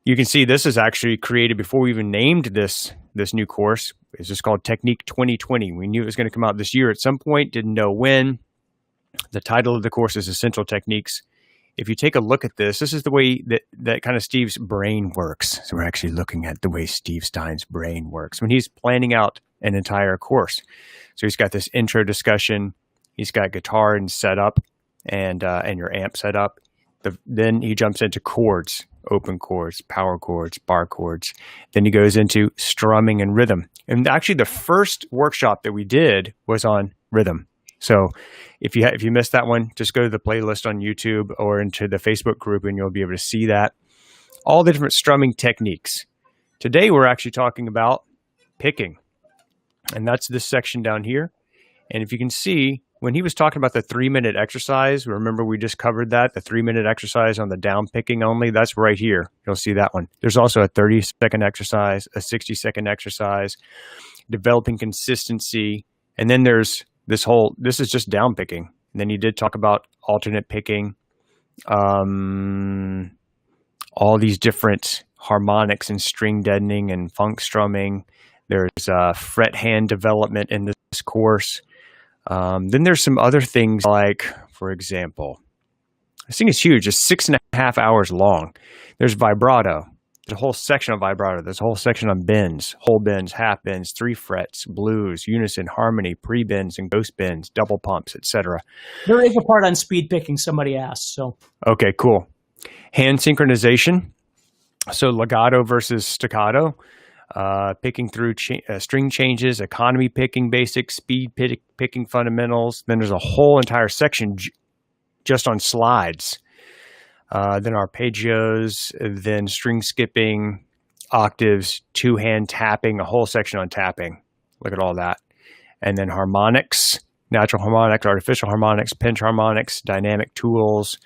Speaker 2: You can see this is actually created before we even named this new course. It's just called Technique 2020. We knew it was going to come out this year at some point, didn't know when. The title of the course is Essential Techniques. If you take a look at this is the way that kind of Steve's brain works. So we're actually looking at the way Steve Stine's brain works when he's planning out an entire course. So he's got this intro discussion. He's got guitar and setup and your amp setup. Then he jumps into chords, open chords, power chords, bar chords. Then he goes into strumming and rhythm. And actually the first workshop that we did was on rhythm. So if you missed that one, just go to the playlist on YouTube or into the Facebook group and you'll be able to see that. All the different strumming techniques. Today we're actually talking about picking. And that's this section down here. And if you can see, when he was talking about the 3-minute exercise, remember we just covered that, the 3-minute exercise on the down picking only, that's right here. You'll see that one. There's also a 30-second exercise, a 60-second exercise, developing consistency. And then there's this is just down picking. And then he did talk about alternate picking, all these different harmonics and string deadening and funk strumming. There's fret hand development in this course. Then there's some other things like, for example, this thing is huge. It's 6.5 hours long. There's vibrato. There's a whole section on vibrato. There's a whole section on bends, whole bends, half bends, 3 frets, blues, unison, harmony, pre-bends, and ghost bends, double pumps, etc.
Speaker 1: There is a part on speed picking somebody asked. So
Speaker 2: okay, cool. Hand synchronization. So legato versus staccato. Picking through string changes, economy picking basics, speed picking fundamentals. Then there's a whole entire section just on slides. Then arpeggios, then string skipping, octaves, 2-hand tapping, a whole section on tapping. Look at all that. And then harmonics, natural harmonics, artificial harmonics, pinch harmonics, dynamic tools,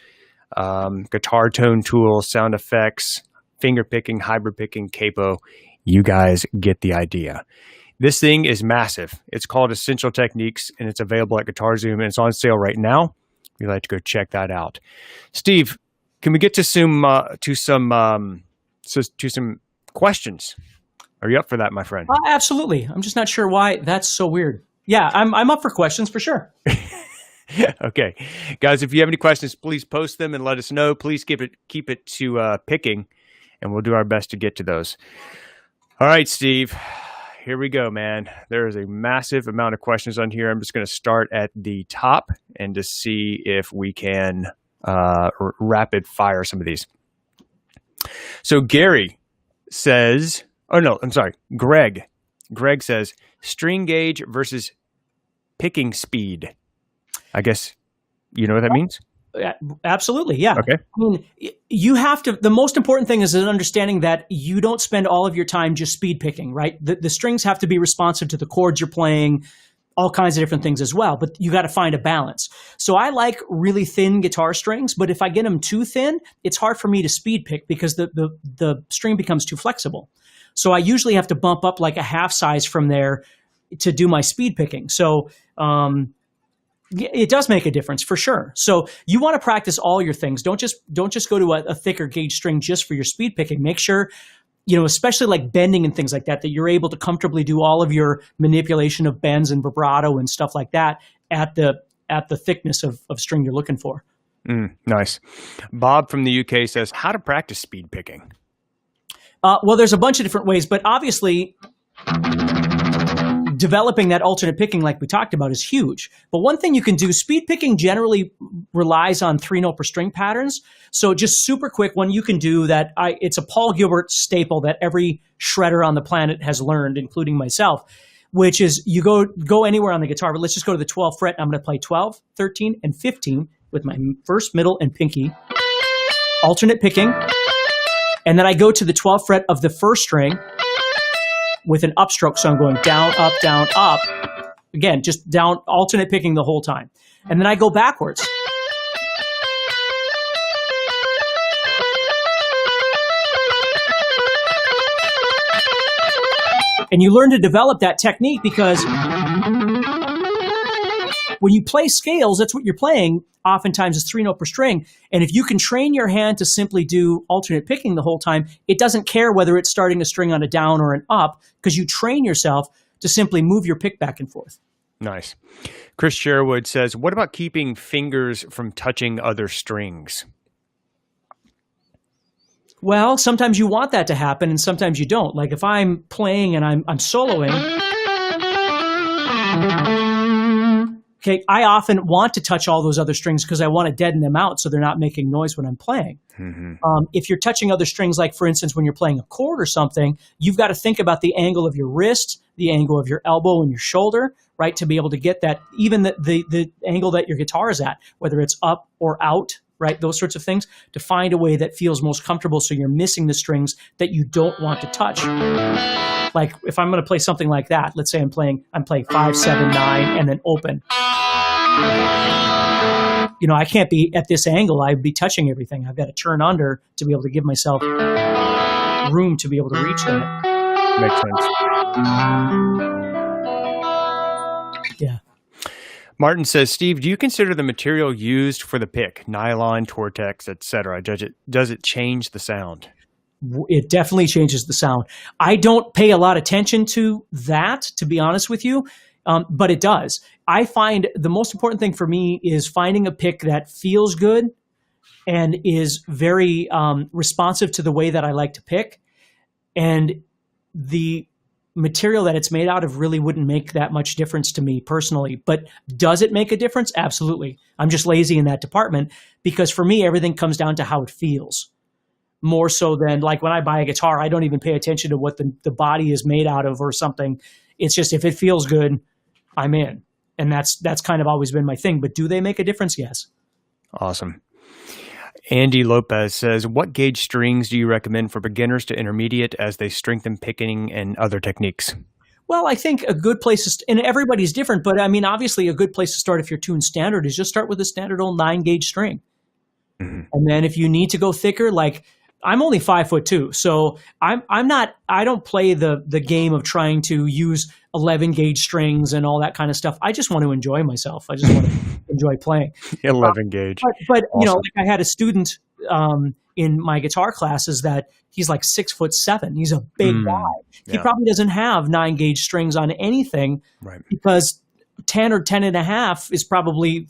Speaker 2: guitar tone tools, sound effects, finger picking, hybrid picking, capo. You guys get the idea. This thing is massive. It's called Essential Techniques, and it's available at GuitarZoom, and it's on sale right now. You'd like to go check that out. Steve, can we get to some questions? Are you up for that, my friend?
Speaker 1: Absolutely. I'm just not sure why that's so weird. Yeah, I'm up for questions for sure.
Speaker 2: Okay, guys, if you have any questions, please post them and let us know. Please keep it to picking, and we'll do our best to get to those. All right, Steve, here we go, man. There is a massive amount of questions on here. I'm just going to start at the top and to see if we can rapid fire some of these. So Gary says, oh no, I'm sorry, Greg. Greg says, string gauge versus picking speed. I guess you know what that means?
Speaker 1: Absolutely, yeah.
Speaker 2: Okay.
Speaker 1: I mean, you have to, the most important thing is an understanding that you don't spend all of your time just speed picking, right? The strings have to be responsive to the chords you're playing, all kinds of different things as well, but you got to find a balance. So I like really thin guitar strings, but if I get them too thin, it's hard for me to speed pick because the string becomes too flexible. So I usually have to bump up like a half size from there to do my speed picking. So it does make a difference for sure. So you want to practice all your things. Don't just go to a thicker gauge string just for your speed picking. Make sure, especially like bending and things like that, that you're able to comfortably do all of your manipulation of bends and vibrato and stuff like that at the thickness of string you're looking for.
Speaker 2: Nice. Bob from the UK says, how to practice speed picking?
Speaker 1: Well, there's a bunch of different ways, but obviously developing that alternate picking like we talked about is huge. But one thing you can do, speed picking generally relies on 3-note per string patterns. So just super quick one you can do that, it's a Paul Gilbert staple that every shredder on the planet has learned, including myself, which is you go anywhere on the guitar, but let's just go to the 12th fret. I'm going to play 12, 13, and 15 with my first, middle, and pinky. Alternate picking. And then I go to the 12th fret of the first string with an upstroke. So I'm going down, up. Again, just down, alternate picking the whole time. And then I go backwards. And you learn to develop that technique because when you play scales, that's what you're playing. Oftentimes it's 3-note per string. And if you can train your hand to simply do alternate picking the whole time, it doesn't care whether it's starting a string on a down or an up because you train yourself to simply move your pick back and forth.
Speaker 2: Nice. Chris Sherwood says, what about keeping fingers from touching other strings?
Speaker 1: Well, sometimes you want that to happen and sometimes you don't. Like if I'm playing and I'm soloing, okay, I often want to touch all those other strings because I want to deaden them out so they're not making noise when I'm playing. Mm-hmm. If you're touching other strings, like for instance, when you're playing a chord or something, you've got to think about the angle of your wrist, the angle of your elbow and your shoulder, right, to be able to get that, even the angle that your guitar is at, whether it's up or out, right, those sorts of things, to find a way that feels most comfortable so you're missing the strings that you don't want to touch. Like if I'm going to play something like that, let's say I'm playing 5, 7, 9, and then open. I can't be at this angle. I'd be touching everything. I've got to turn under to be able to give myself room to be able to reach that.
Speaker 2: Makes sense.
Speaker 1: Yeah.
Speaker 2: Martin says, Steve, do you consider the material used for the pick, nylon, Tortex, etc., does it change the sound?
Speaker 1: It definitely changes the sound. I don't pay a lot of attention to that, to be honest with you, but it does. I find the most important thing for me is finding a pick that feels good and is very responsive to the way that I like to pick. And the material that it's made out of really wouldn't make that much difference to me personally. But does it make a difference? Absolutely. I'm just lazy in that department because for me, everything comes down to how it feels. More so than like when I buy a guitar, I don't even pay attention to what the body is made out of or something. It's just if it feels good, I'm in. And that's kind of always been my thing. But do they make a difference? Yes.
Speaker 2: Awesome. Andy Lopez says, what gauge strings do you recommend for beginners to intermediate as they strengthen picking and other techniques?
Speaker 1: Well, I think a good place to and everybody's different, but I mean, obviously a good place to start if you're tuned standard is just start with a standard old 9-gauge string. Mm-hmm. And then if you need to go thicker, like I'm only 5'2", so I don't play the game of trying to use 11 gauge strings and all that kind of stuff. I just want to enjoy myself. I just want to enjoy playing.
Speaker 2: 11 gauge.
Speaker 1: But
Speaker 2: awesome.
Speaker 1: You know, like I had a student in my guitar classes that he's like 6'7". He's a big guy. He probably doesn't have 9 gauge strings on anything,
Speaker 2: right? Because
Speaker 1: 10 or 10 and a half is probably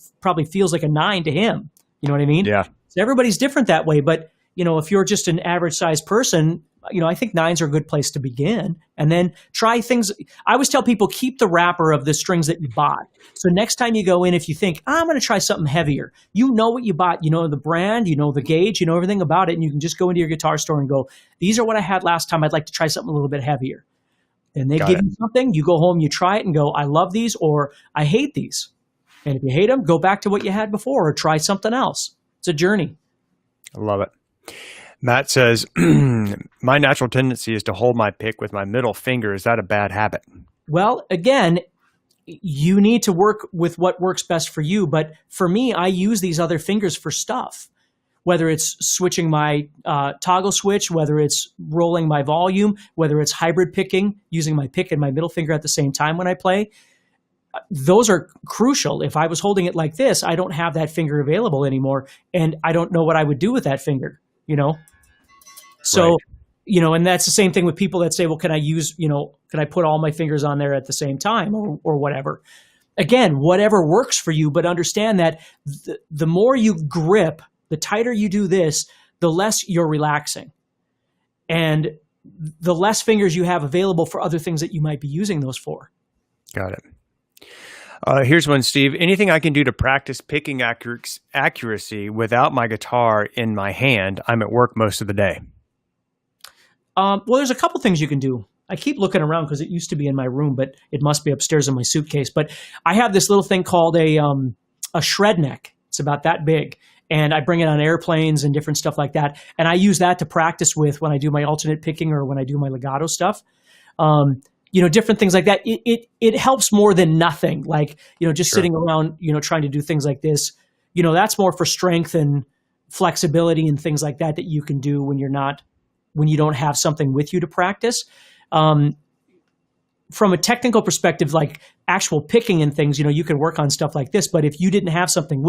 Speaker 1: feels like a 9 to him. You know what I mean?
Speaker 2: Yeah.
Speaker 1: So everybody's different that way, but you know, if you're just an average sized person, you know, I think 9s are a good place to begin. And then try things. I always tell people, keep the wrapper of the strings that you bought. So next time you go in, if you think, I'm going to try something heavier, you know what you bought, you know the brand, you know the gauge, you know everything about it. And you can just go into your guitar store and go, these are what I had last time. I'd like to try something a little bit heavier. And they give you something, you go home, you try it and go, I love these or I hate these. And if you hate them, go back to what you had before or try something else. It's a journey.
Speaker 2: I love it. Matt says, my natural tendency is to hold my pick with my middle finger. Is that a bad habit?
Speaker 1: Well, again, you need to work with what works best for you. But for me, I use these other fingers for stuff, whether it's switching my toggle switch, whether it's rolling my volume, whether it's hybrid picking, using my pick and my middle finger at the same time when I play. Those are crucial. If I was holding it like this, I don't have that finger available anymore. And I don't know what I would do with that finger, you know? So, right. You know, and that's the same thing with people that say, well, can I put all my fingers on there at the same time or whatever? Again, whatever works for you, but understand that the more you grip, the tighter you do this, the less you're relaxing. And the less fingers you have available for other things that you might be using those for.
Speaker 2: Got it. Here's one, Steve. Anything I can do to practice picking accuracy without my guitar in my hand? I'm at work most of the day.
Speaker 1: Well, there's a couple things you can do. I keep looking around because it used to be in my room, but it must be upstairs in my suitcase. But I have this little thing called a shred neck. It's about that big. And I bring it on airplanes and different stuff like that. And I use that to practice with when I do my alternate picking or when I do my legato stuff. You know, different things like that. It helps more than nothing. Like, you know, just sitting around, you know, trying to do things like this, you know, that's more for strength and flexibility and things like that you can do when you don't have something with you to practice. From a technical perspective, like actual picking and things, you know, you can work on stuff like this, but if you didn't have something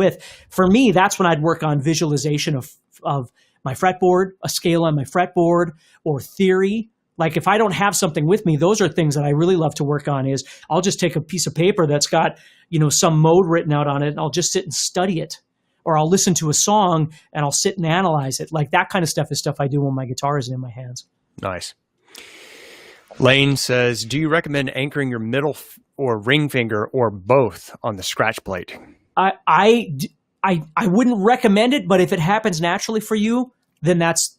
Speaker 1: for me, that's when I'd work on visualization of my fretboard, a scale on my fretboard, or theory. Like if I don't have something with me, those are things that I really love to work on. Is I'll just take a piece of paper that's got, you know, some mode written out on it, and I'll just sit and study it. Or I'll listen to a song and I'll sit and analyze it. Like that kind of stuff is stuff I do when my guitar isn't in my hands.
Speaker 2: Nice. Lane says, do you recommend anchoring your middle or ring finger or both on the scratch plate?
Speaker 1: I wouldn't recommend it, but if it happens naturally for you, then that's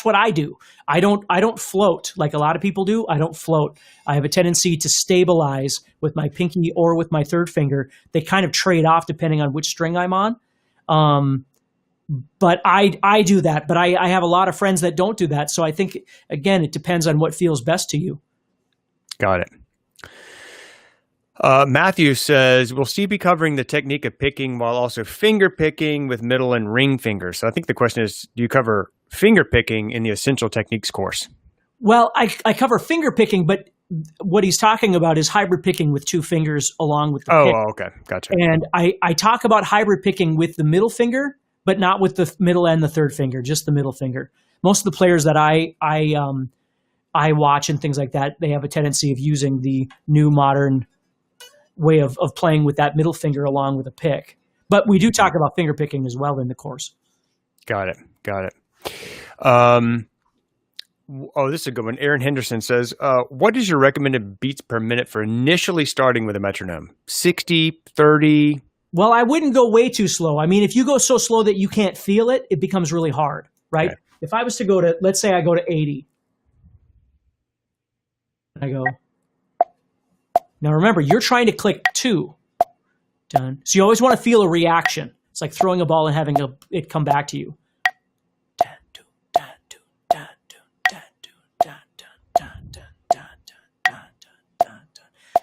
Speaker 1: what I do. I don't float like a lot of people do. I don't float. I have a tendency to stabilize with my pinky or with my third finger. They kind of trade off depending on which string I'm on. But I do that. But I have a lot of friends that don't do that. So I think, again, it depends on what feels best to you.
Speaker 2: Got it. Matthew says, will Steve be covering the technique of picking while also finger picking with middle and ring fingers? So I think the question is, do you cover finger picking in the Essential Techniques course?
Speaker 1: Well, I cover finger picking, but what he's talking about is hybrid picking with 2 fingers along with the pick.
Speaker 2: Oh, okay. Gotcha.
Speaker 1: And I talk about hybrid picking with the middle finger, but not with the middle and the third finger, just the middle finger. Most of the players that I watch and things like that, they have a tendency of using the new modern way of playing with that middle finger along with a pick. But we do talk about finger picking as well in the course.
Speaker 2: Got it. This is a good one. Aaron Henderson says, what is your recommended beats per minute for initially starting with a metronome? 60, 30?
Speaker 1: Well, I wouldn't go way too slow. I mean, if you go so slow that you can't feel it, it becomes really hard, right? Okay. If I was to go to, let's say I go to 80. I go... Now remember, you're trying to click 2. Done. So you always want to feel a reaction. It's like throwing a ball and having it come back to you.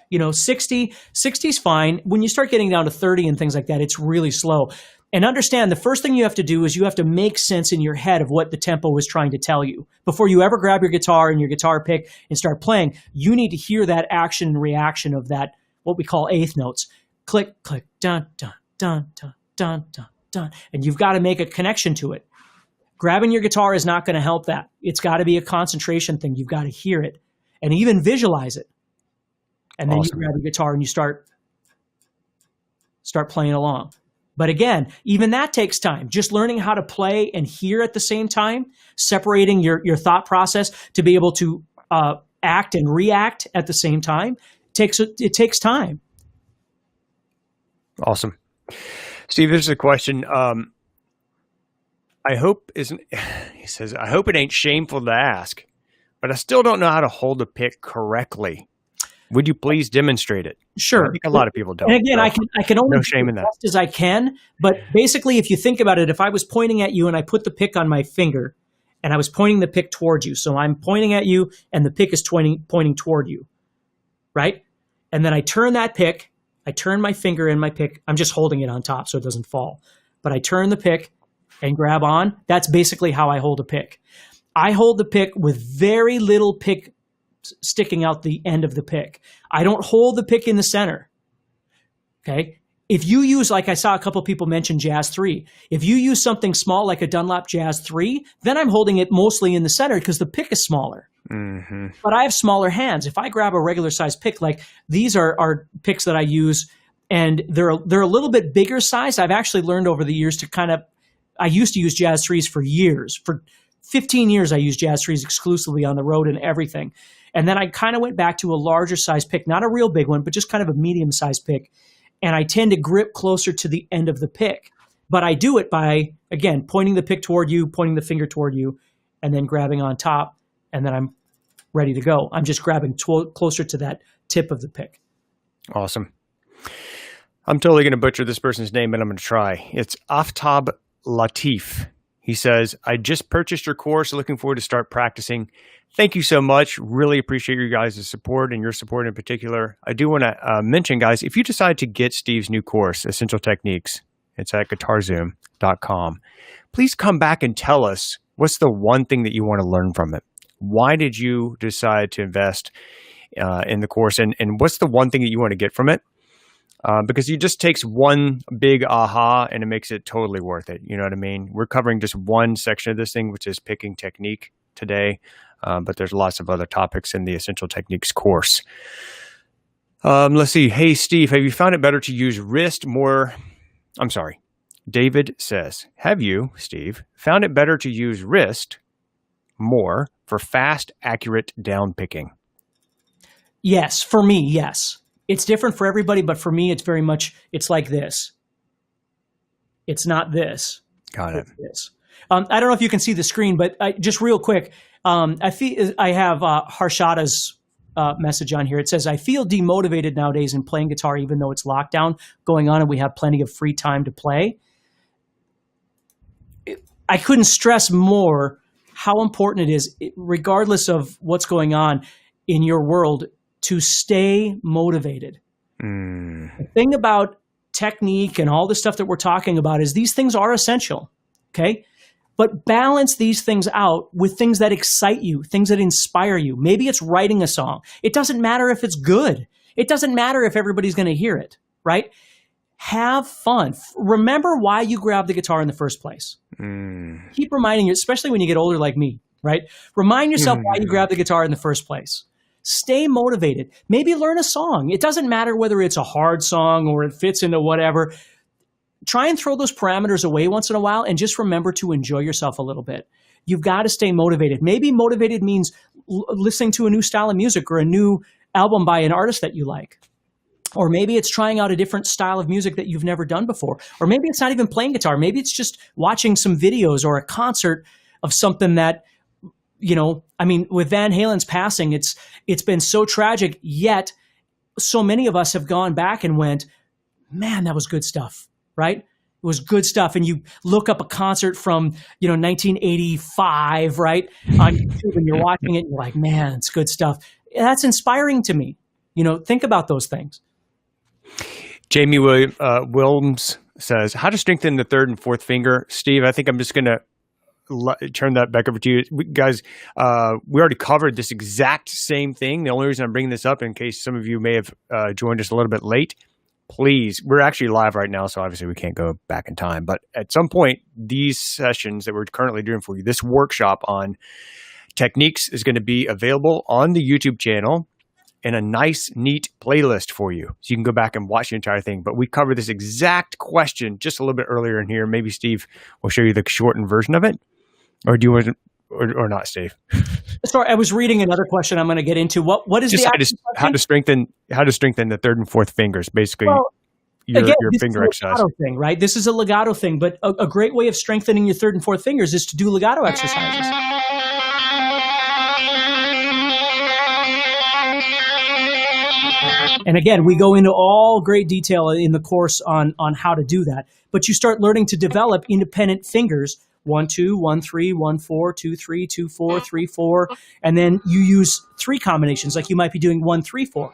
Speaker 1: You know, 60's fine. When you start getting down to 30 and things like that, it's really slow. And understand the first thing you have to do is you have to make sense in your head of what the tempo is trying to tell you. Before you ever grab your guitar and your guitar pick and start playing, you need to hear that action and reaction of that, what we call eighth notes. Click, click, dun, dun, dun, dun, dun, dun, dun. And you've got to make a connection to it. Grabbing your guitar is not going to help that. It's got to be a concentration thing. You've got to hear it and even visualize it. And then
Speaker 2: Awesome.
Speaker 1: you grab your guitar and you start playing along. But again, even that takes time. Just learning how to play and hear at the same time, separating your thought process to be able to act and react at the same time, it takes time.
Speaker 2: Awesome. Steve, this is a question. He says, I hope it ain't shameful to ask, but I still don't know how to hold a pick correctly. Would you please demonstrate it?
Speaker 1: Sure.
Speaker 2: I think a lot of people don't.
Speaker 1: And again, I can only
Speaker 2: no shame in that.
Speaker 1: as best as I can. But basically, if you think about it, if I was pointing at you and I put the pick on my finger and I was pointing the pick towards you, so I'm pointing at you and the pick is pointing toward you, right? And then I turn that pick, I turn my finger in my pick. I'm just holding it on top so it doesn't fall. But I turn the pick and grab on. That's basically how I hold a pick. I hold the pick with very little pick sticking out the end of the pick. I don't hold the pick in the center. Okay. If you use, like I saw a couple people mention Jazz 3, if you use something small like a Dunlop Jazz 3, then I'm holding it mostly in the center because the pick is smaller. Mm-hmm. But I have smaller hands. If I grab a regular size pick, like these are picks that I use, and they're a little bit bigger size. I've actually learned over the years to I used to use Jazz 3s for years. For 15 years, I used Jazz 3s exclusively on the road and everything. And then I kind of went back to a larger size pick, not a real big one, but just kind of a medium size pick. And I tend to grip closer to the end of the pick. But I do it by, again, pointing the pick toward you, pointing the finger toward you, and then grabbing on top. And then I'm ready to go. I'm just grabbing closer to that tip of the pick.
Speaker 2: Awesome. I'm totally going to butcher this person's name, but I'm going to try. It's Aftab Latif. He says, I just purchased your course. Looking forward to start practicing. Thank you so much. Really appreciate you guys' support and your support in particular. I do want to mention, guys, if you decide to get Steve's new course, Essential Techniques, it's at guitar-zoom.com. Please come back and tell us what's the one thing that you want to learn from it. Why did you decide to invest in the course? And what's the one thing that you want to get from it? Because it just takes one big aha and it makes it totally worth it. You know what I mean? We're covering just one section of this thing, which is picking technique today. But there's lots of other topics in the Essential Techniques course. Let's see. Hey, Steve, have you found it better to use wrist more? I'm sorry. David says, have you, Steve, found it better to use wrist more for fast, accurate down picking?
Speaker 1: Yes. For me, yes. It's different for everybody, but for me, it's like this. It's not this.
Speaker 2: Got it.
Speaker 1: It's this. I don't know if you can see the screen, but just real quick, I have Harshada's message on here. It says, I feel demotivated nowadays in playing guitar, even though it's lockdown going on and we have plenty of free time to play. I couldn't stress more how important it is, regardless of what's going on in your world, to stay motivated. The thing about technique and all the stuff that we're talking about is these things are essential, okay? But balance these things out with things that excite you, things that inspire you. Maybe it's writing a song. It doesn't matter if it's good. It doesn't matter if everybody's going to hear it, right? Have fun. Remember why you grabbed the guitar in the first place. Keep reminding you, especially when you get older like me, right? Remind yourself why you grabbed the guitar in the first place. Stay motivated. Maybe learn a song. It doesn't matter whether it's a hard song or it fits into whatever. Try and throw those parameters away once in a while and just remember to enjoy yourself a little bit. You've got to stay motivated. Maybe motivated means listening to a new style of music or a new album by an artist that you like. Or maybe it's trying out a different style of music that you've never done before. Or maybe it's not even playing guitar. Maybe it's just watching some videos or a concert of something that, with Van Halen's passing, it's been so tragic, yet so many of us have gone back and went, man, that was good stuff, right? It was good stuff. And you look up a concert from, 1985, right? On YouTube, and you're watching it and you're like, man, it's good stuff. That's inspiring to me. Think about those things.
Speaker 2: Jamie Williams says, how to strengthen the third and fourth finger. Steve, I think I'm just going to turn that back over to you. Guys, we already covered this exact same thing. The only reason I'm bringing this up, in case some of you may have joined us a little bit late, please, we're actually live right now, so obviously we can't go back in time. But at some point, these sessions that we're currently doing for you, this workshop on techniques is going to be available on the YouTube channel in a nice, neat playlist for you. So you can go back and watch the entire thing. But we covered this exact question just a little bit earlier in here. Maybe Steve will show you the shortened version of it. Or do you want to, or not, Steve?
Speaker 1: Sorry, I was reading another question I'm going to get into. What is
Speaker 2: just
Speaker 1: the
Speaker 2: how to strengthen the third and fourth fingers, basically.
Speaker 1: Well,
Speaker 2: your
Speaker 1: this
Speaker 2: finger
Speaker 1: is a
Speaker 2: exercise
Speaker 1: thing, right? This is a legato thing, but a great way of strengthening your third and fourth fingers is to do legato exercises. And again, we go into all great detail in the course on how to do that. But you start learning to develop independent fingers. 1, 2, 1, 3, 1, 4, 2, 3, 2, 4, 3, 4. And then you use 3 combinations, like you might be doing 1, 3, 4.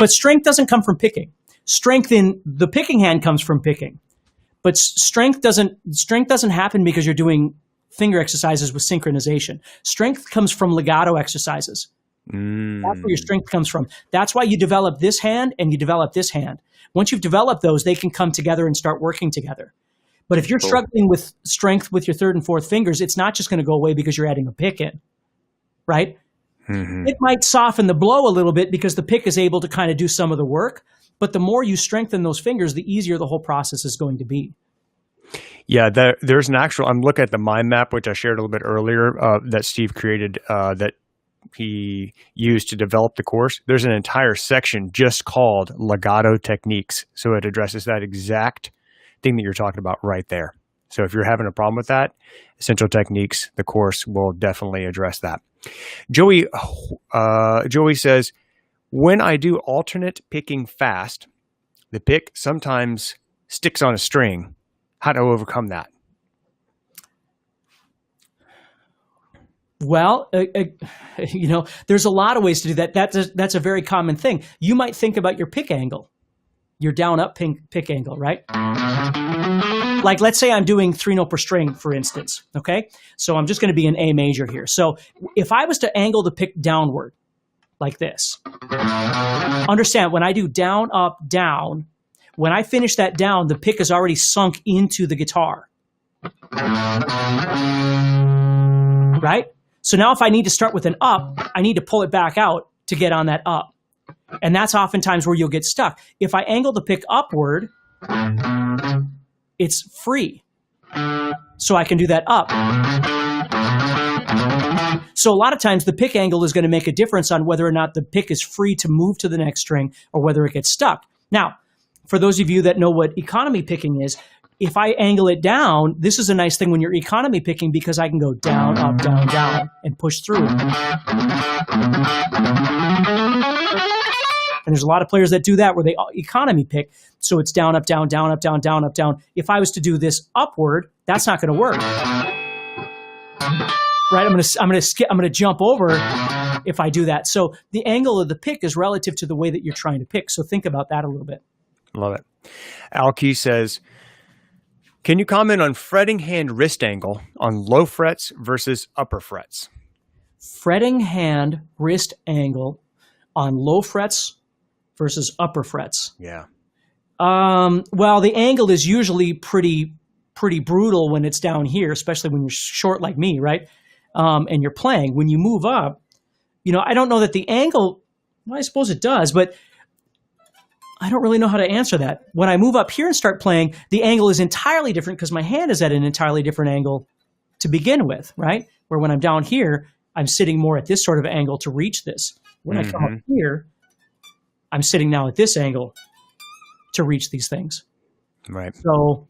Speaker 1: But strength doesn't come from picking. Strength in the picking hand comes from picking. But strength doesn't happen because you're doing finger exercises with synchronization. Strength comes from legato exercises. That's where your strength comes from. That's why you develop this hand and you develop this hand. Once you've developed those, they can come together and start working together. But if you're struggling with strength with your third and fourth fingers, it's not just going to go away because you're adding a pick in, right? Mm-hmm. It might soften the blow a little bit because the pick is able to kind of do some of the work. But the more you strengthen those fingers, the easier the whole process is going to be.
Speaker 2: Yeah, there's an actual, I'm looking at the mind map, which I shared a little bit earlier, that Steve created, that he used to develop the course. There's an entire section just called legato techniques. So it addresses that exact thing that you're talking about right there. So if you're having a problem with that, essential techniques, the course will definitely address that. Joey says, when I do alternate picking fast, the pick sometimes sticks on a string. How to overcome that?
Speaker 1: Well, there's a lot of ways to do that. That's a very common thing. You might think about your pick angle, your down-up pick angle, right? Like, let's say I'm doing 3-note per string, for instance, okay? So I'm just going to be in A major here. So if I was to angle the pick downward, like this, understand when I do down, up, down, when I finish that down, the pick is already sunk into the guitar, right? So now if I need to start with an up, I need to pull it back out to get on that up. And that's oftentimes where you'll get stuck. If I angle the pick upward, it's free. So I can do that up. So a lot of times the pick angle is going to make a difference on whether or not the pick is free to move to the next string or whether it gets stuck. Now, for those of you that know what economy picking is, if I angle it down, this is a nice thing when you're economy picking because I can go down, up, down, down, and push through. And there's a lot of players that do that where they economy pick. So it's down, up, down, down, up, down, down, up, down. If I was to do this upward, that's not going to work. Right? I'm going to jump over if I do that. So the angle of the pick is relative to the way that you're trying to pick. So think about that a little bit.
Speaker 2: Love it. Al Key says, can you comment on fretting hand wrist angle on low frets versus upper frets?
Speaker 1: Fretting hand wrist angle on low frets versus upper frets.
Speaker 2: Yeah.
Speaker 1: Well, the angle is usually pretty brutal when it's down here, especially when you're short like me, right? And you're playing. When you move up, I don't know that the angle, well, I suppose it does, but I don't really know how to answer that. When I move up here and start playing, the angle is entirely different because my hand is at an entirely different angle to begin with, right? Where when I'm down here, I'm sitting more at this sort of angle to reach this. When I come up here, I'm sitting now at this angle to reach these things.
Speaker 2: Right.
Speaker 1: So,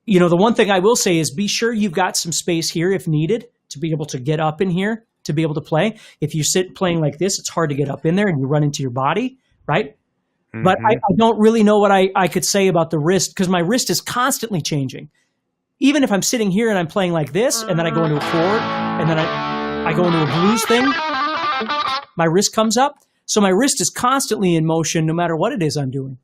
Speaker 1: the one thing I will say is be sure you've got some space here if needed to be able to get up in here, to be able to play. If you sit playing like this, it's hard to get up in there and you run into your body, right? But I don't really know what I could say about the wrist because my wrist is constantly changing. Even if I'm sitting here and I'm playing like this and then I go into a chord and then I go into a blues thing, my wrist comes up. So my wrist is constantly in motion no matter what it is I'm doing.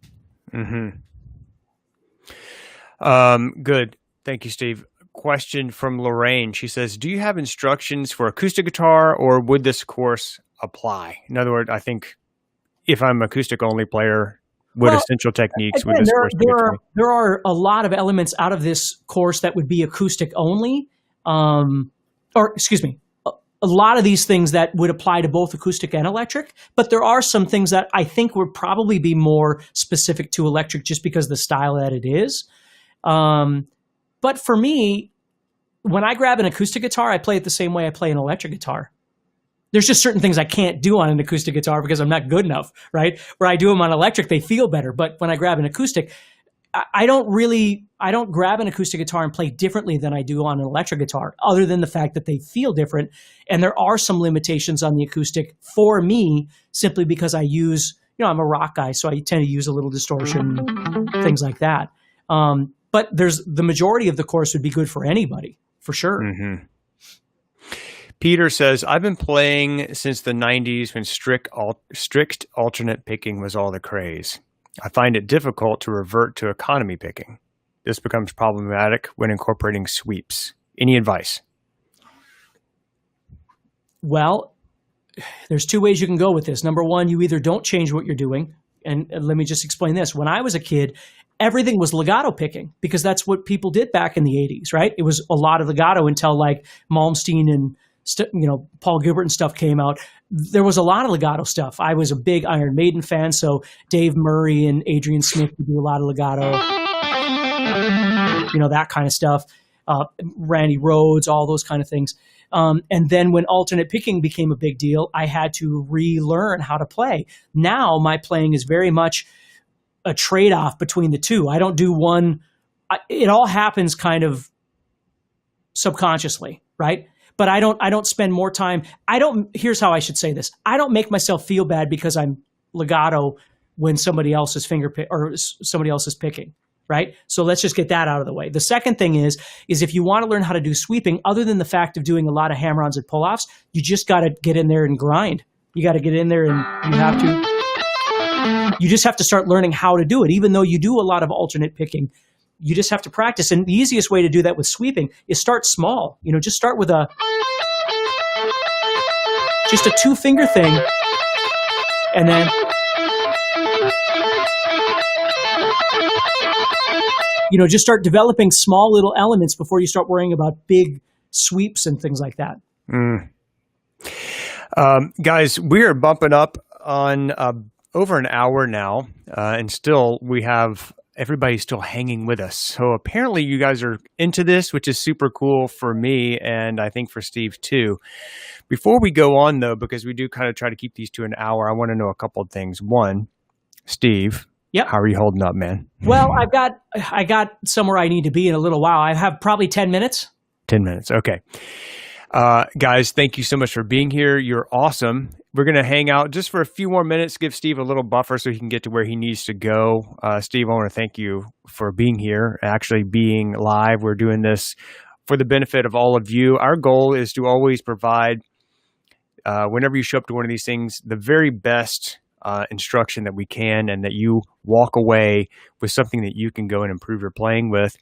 Speaker 2: Good. Thank you, Steve. Question from Lorraine. She says, do you have instructions for acoustic guitar, or would this course apply? In other words, I think if I'm an acoustic only player, would Essential Techniques,
Speaker 1: again,
Speaker 2: would this course be good for me?
Speaker 1: There are a lot of elements out of this course that would be acoustic only. A lot of these things that would apply to both acoustic and electric, but there are some things that I think would probably be more specific to electric just because of the style that it is. But for me, when I grab an acoustic guitar, I play it the same way I play an electric guitar. There's just certain things I can't do on an acoustic guitar because I'm not good enough, right? Where I do them on electric, they feel better. But when I grab an acoustic, I don't grab an acoustic guitar and play differently than I do on an electric guitar, other than the fact that they feel different. And there are some limitations on the acoustic for me, simply because I use, I'm a rock guy, so I tend to use a little distortion, things like that. But the majority of the course would be good for anybody, for sure.
Speaker 2: Mm-hmm. Peter says, I've been playing since the 90s when strict alternate picking was all the craze. I find it difficult to revert to economy picking. This becomes problematic when incorporating sweeps. Any advice?
Speaker 1: Well, there's two ways you can go with this. Number one, you either don't change what you're doing. And let me just explain this. When I was a kid, everything was legato picking because that's what people did back in the 80s, right? It was a lot of legato until like Malmsteen and Paul Gilbert and stuff came out. There was a lot of legato stuff. I was a big Iron Maiden fan, so Dave Murray and Adrian Smith would do a lot of legato, that kind of stuff. Randy Rhoads, all those kind of things. And then when alternate picking became a big deal, I had to relearn how to play. Now my playing is very much a trade-off between the two. I don't do one. It all happens kind of subconsciously, right? But I don't spend more time. Here's how I should say this. I don't make myself feel bad because I'm legato when somebody else is somebody else is picking, right? So let's just get that out of the way. The second thing is if you want to learn how to do sweeping, other than the fact of doing a lot of hammer-ons and pull-offs, you just got to get in there and grind. You got to get in there and you just have to start learning how to do it. Even though you do a lot of alternate picking, you just have to practice. And the easiest way to do that with sweeping is start small. Just start with just a 2-finger thing. And then, just start developing small little elements before you start worrying about big sweeps and things like that.
Speaker 2: Guys, we are bumping up on over an hour now. And still we have everybody's still hanging with us. So apparently you guys are into this, which is super cool for me and I think for Steve too. Before we go on though, because we do kind of try to keep these to an hour, I want to know a couple of things. One, Steve, how are you holding up, man?
Speaker 1: Well, I got somewhere I need to be in a little while. I have probably 10 minutes.
Speaker 2: 10 minutes. Okay. Guys, thank you so much for being here. You're awesome. We're going to hang out just for a few more minutes, give Steve a little buffer so he can get to where he needs to go. Steve, I want to thank you for being here, actually being live. We're doing this for the benefit of all of you. Our goal is to always provide, whenever you show up to one of these things, the very best instruction that we can, and that you walk away with something that you can go and improve your playing with.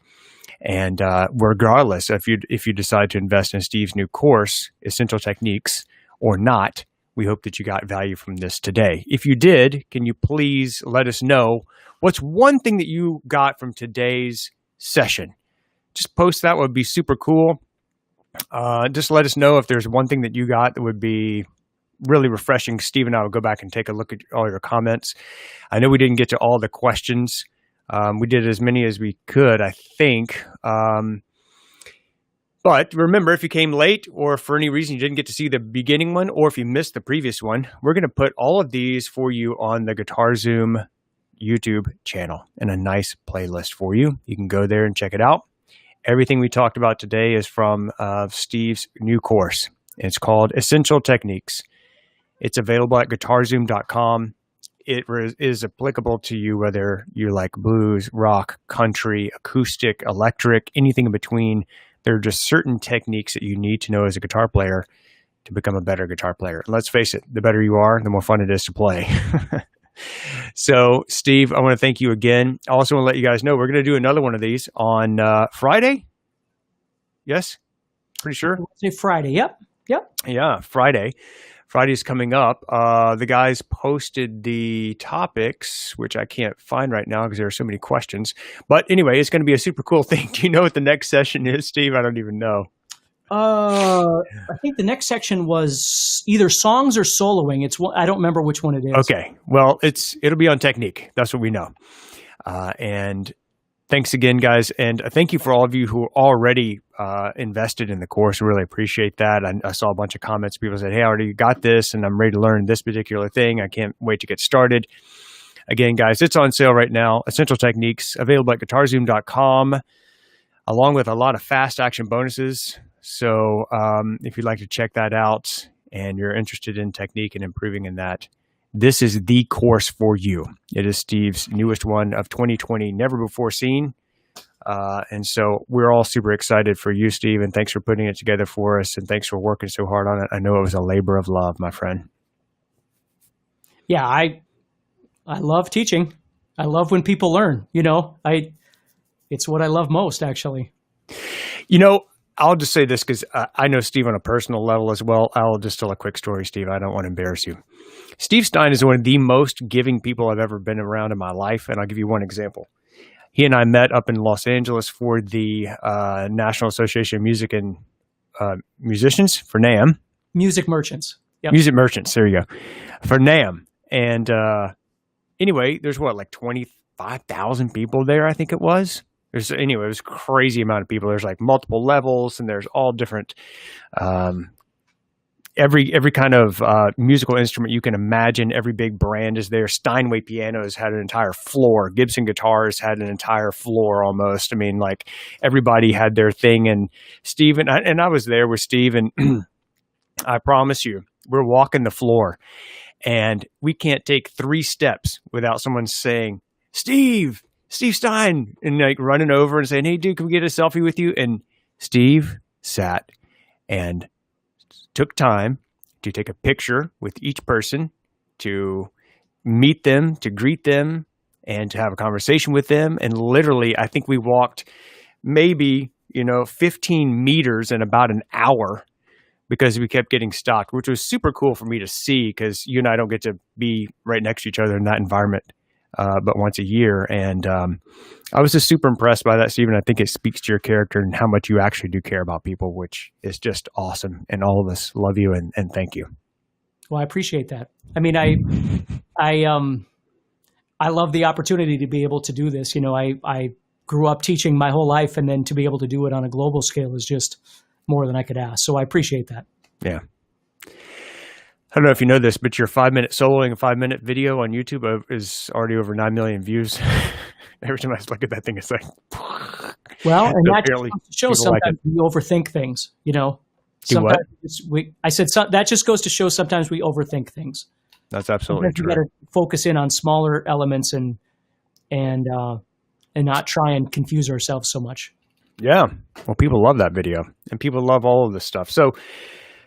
Speaker 2: And regardless, if you decide to invest in Steve's new course, Essential Techniques, or not, we hope that you got value from this today. If you did, can you please let us know what's one thing that you got from today's session? Just post that. Would be super cool. Just let us know if there's one thing that you got that would be really refreshing. Steve and I will go back and take a look at all your comments. I know we didn't get to all the questions. We did as many as we could, I think. But remember, if you came late or for any reason you didn't get to see the beginning one, or if you missed the previous one, we're going to put all of these for you on the Guitar Zoom YouTube channel in a nice playlist for you. You can go there and check it out. Everything we talked about today is from Steve's new course. It's called Essential Techniques. It's available at guitarzoom.com. It is applicable to you whether you like blues, rock, country, acoustic, electric, anything in between. There are just certain techniques that you need to know as a guitar player to become a better guitar player. Let's face it, the better you are, the more fun it is to play. So, Steve, I want to thank you again. I also want to let you guys know we're going to do another one of these on Friday. Yes? Pretty sure?
Speaker 1: Say Friday. Yep.
Speaker 2: Yeah, Friday. Friday's coming up. The guys posted the topics, which I can't find right now because there are so many questions. But anyway, it's going to be a super cool thing. Do you know what the next session is, Steve? I don't even know.
Speaker 1: I think the next section was either songs or soloing. I don't remember which one it is.
Speaker 2: Okay. Well, it'll be on technique. That's what we know. And thanks again, guys. And thank you for all of you who already invested in the course. Really appreciate that. I saw a bunch of comments. People said, hey, I already got this and I'm ready to learn this particular thing. I can't wait to get started. Again, guys, it's on sale right now. Essential Techniques, available at guitar-zoom.com, along with a lot of fast action bonuses. So if you'd like to check that out and you're interested in technique and improving in that, this is the course for you. It is Steve's newest one of 2020, never before seen. And so we're all super excited for you, Steve, and thanks for putting it together for us, and thanks for working so hard on it. I know it was a labor of love, my friend.
Speaker 1: Yeah, I love teaching. I love when people learn. It's what I love most, actually.
Speaker 2: I'll just say this because I know Steve on a personal level as well. I'll just tell a quick story, Steve. I don't want to embarrass you. Steve Stine is one of the most giving people I've ever been around in my life, and I'll give you one example. He and I met up in Los Angeles for the National Association of Music and Musicians, for NAMM.
Speaker 1: Music Merchants. Yep.
Speaker 2: Music Merchants, there you go. For NAMM. And anyway, there's like 25,000 people there, I think it was. It was a crazy amount of people. There's like multiple levels, and there's all different, every kind of musical instrument you can imagine. Every big brand is there. Steinway pianos had an entire floor. Gibson guitars had an entire floor almost. I mean, like everybody had their thing. And Steve and I was there with Steve, and I promise you, we're walking the floor, and we can't take 3 steps without someone saying, Steve Stine, and like running over and saying, hey, dude, can we get a selfie with you? And Steve sat and took time to take a picture with each person, to meet them, to greet them, and to have a conversation with them. And literally, I think we walked maybe, 15 meters in about an hour because we kept getting stopped, which was super cool for me to see because you and I don't get to be right next to each other in that environment. But once a year. And I was just super impressed by that, Stephen. I think it speaks to your character and how much you actually do care about people, which is just awesome. And all of us love you and thank you.
Speaker 1: Well, I appreciate that. I mean, I love the opportunity to be able to do this. I grew up teaching my whole life, and then to be able to do it on a global scale is just more than I could ask. So I appreciate that.
Speaker 2: Yeah. I don't know if you know this, but your 5-minute soloing and 5-minute video on YouTube is already over 9 million views. Every time I look at that thing, it's like,
Speaker 1: well, and that just shows sometimes we overthink things, Sometimes that just goes to show sometimes we overthink things.
Speaker 2: That's absolutely true.
Speaker 1: You got to focus in on smaller elements and not try and confuse ourselves so much.
Speaker 2: Yeah. Well, people love that video, and people love all of this stuff. So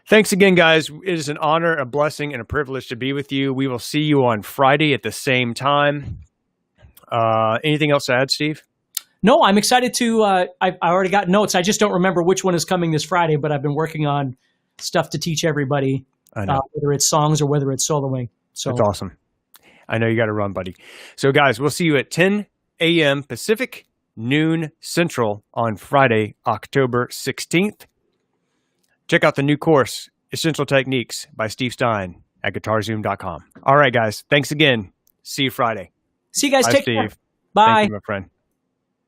Speaker 2: thanks again, guys. It is an honor, a blessing, and a privilege to be with you. We will see you on Friday at the same time. Anything else to add, Steve?
Speaker 1: No, I'm excited to, I already got notes. I just don't remember which one is coming this Friday, but I've been working on stuff to teach everybody, whether it's songs or whether it's soloing. So
Speaker 2: that's awesome. I know you got to run, buddy. So guys, we'll see you at 10 a.m. Pacific, noon Central on Friday, October 16th. Check out the new course, Essential Techniques by Steve Stine at guitarzoom.com. All right, guys. Thanks again. See you Friday.
Speaker 1: See you guys.
Speaker 2: Bye,
Speaker 1: Take
Speaker 2: Steve.
Speaker 1: care. Bye.
Speaker 2: Thank you, my friend.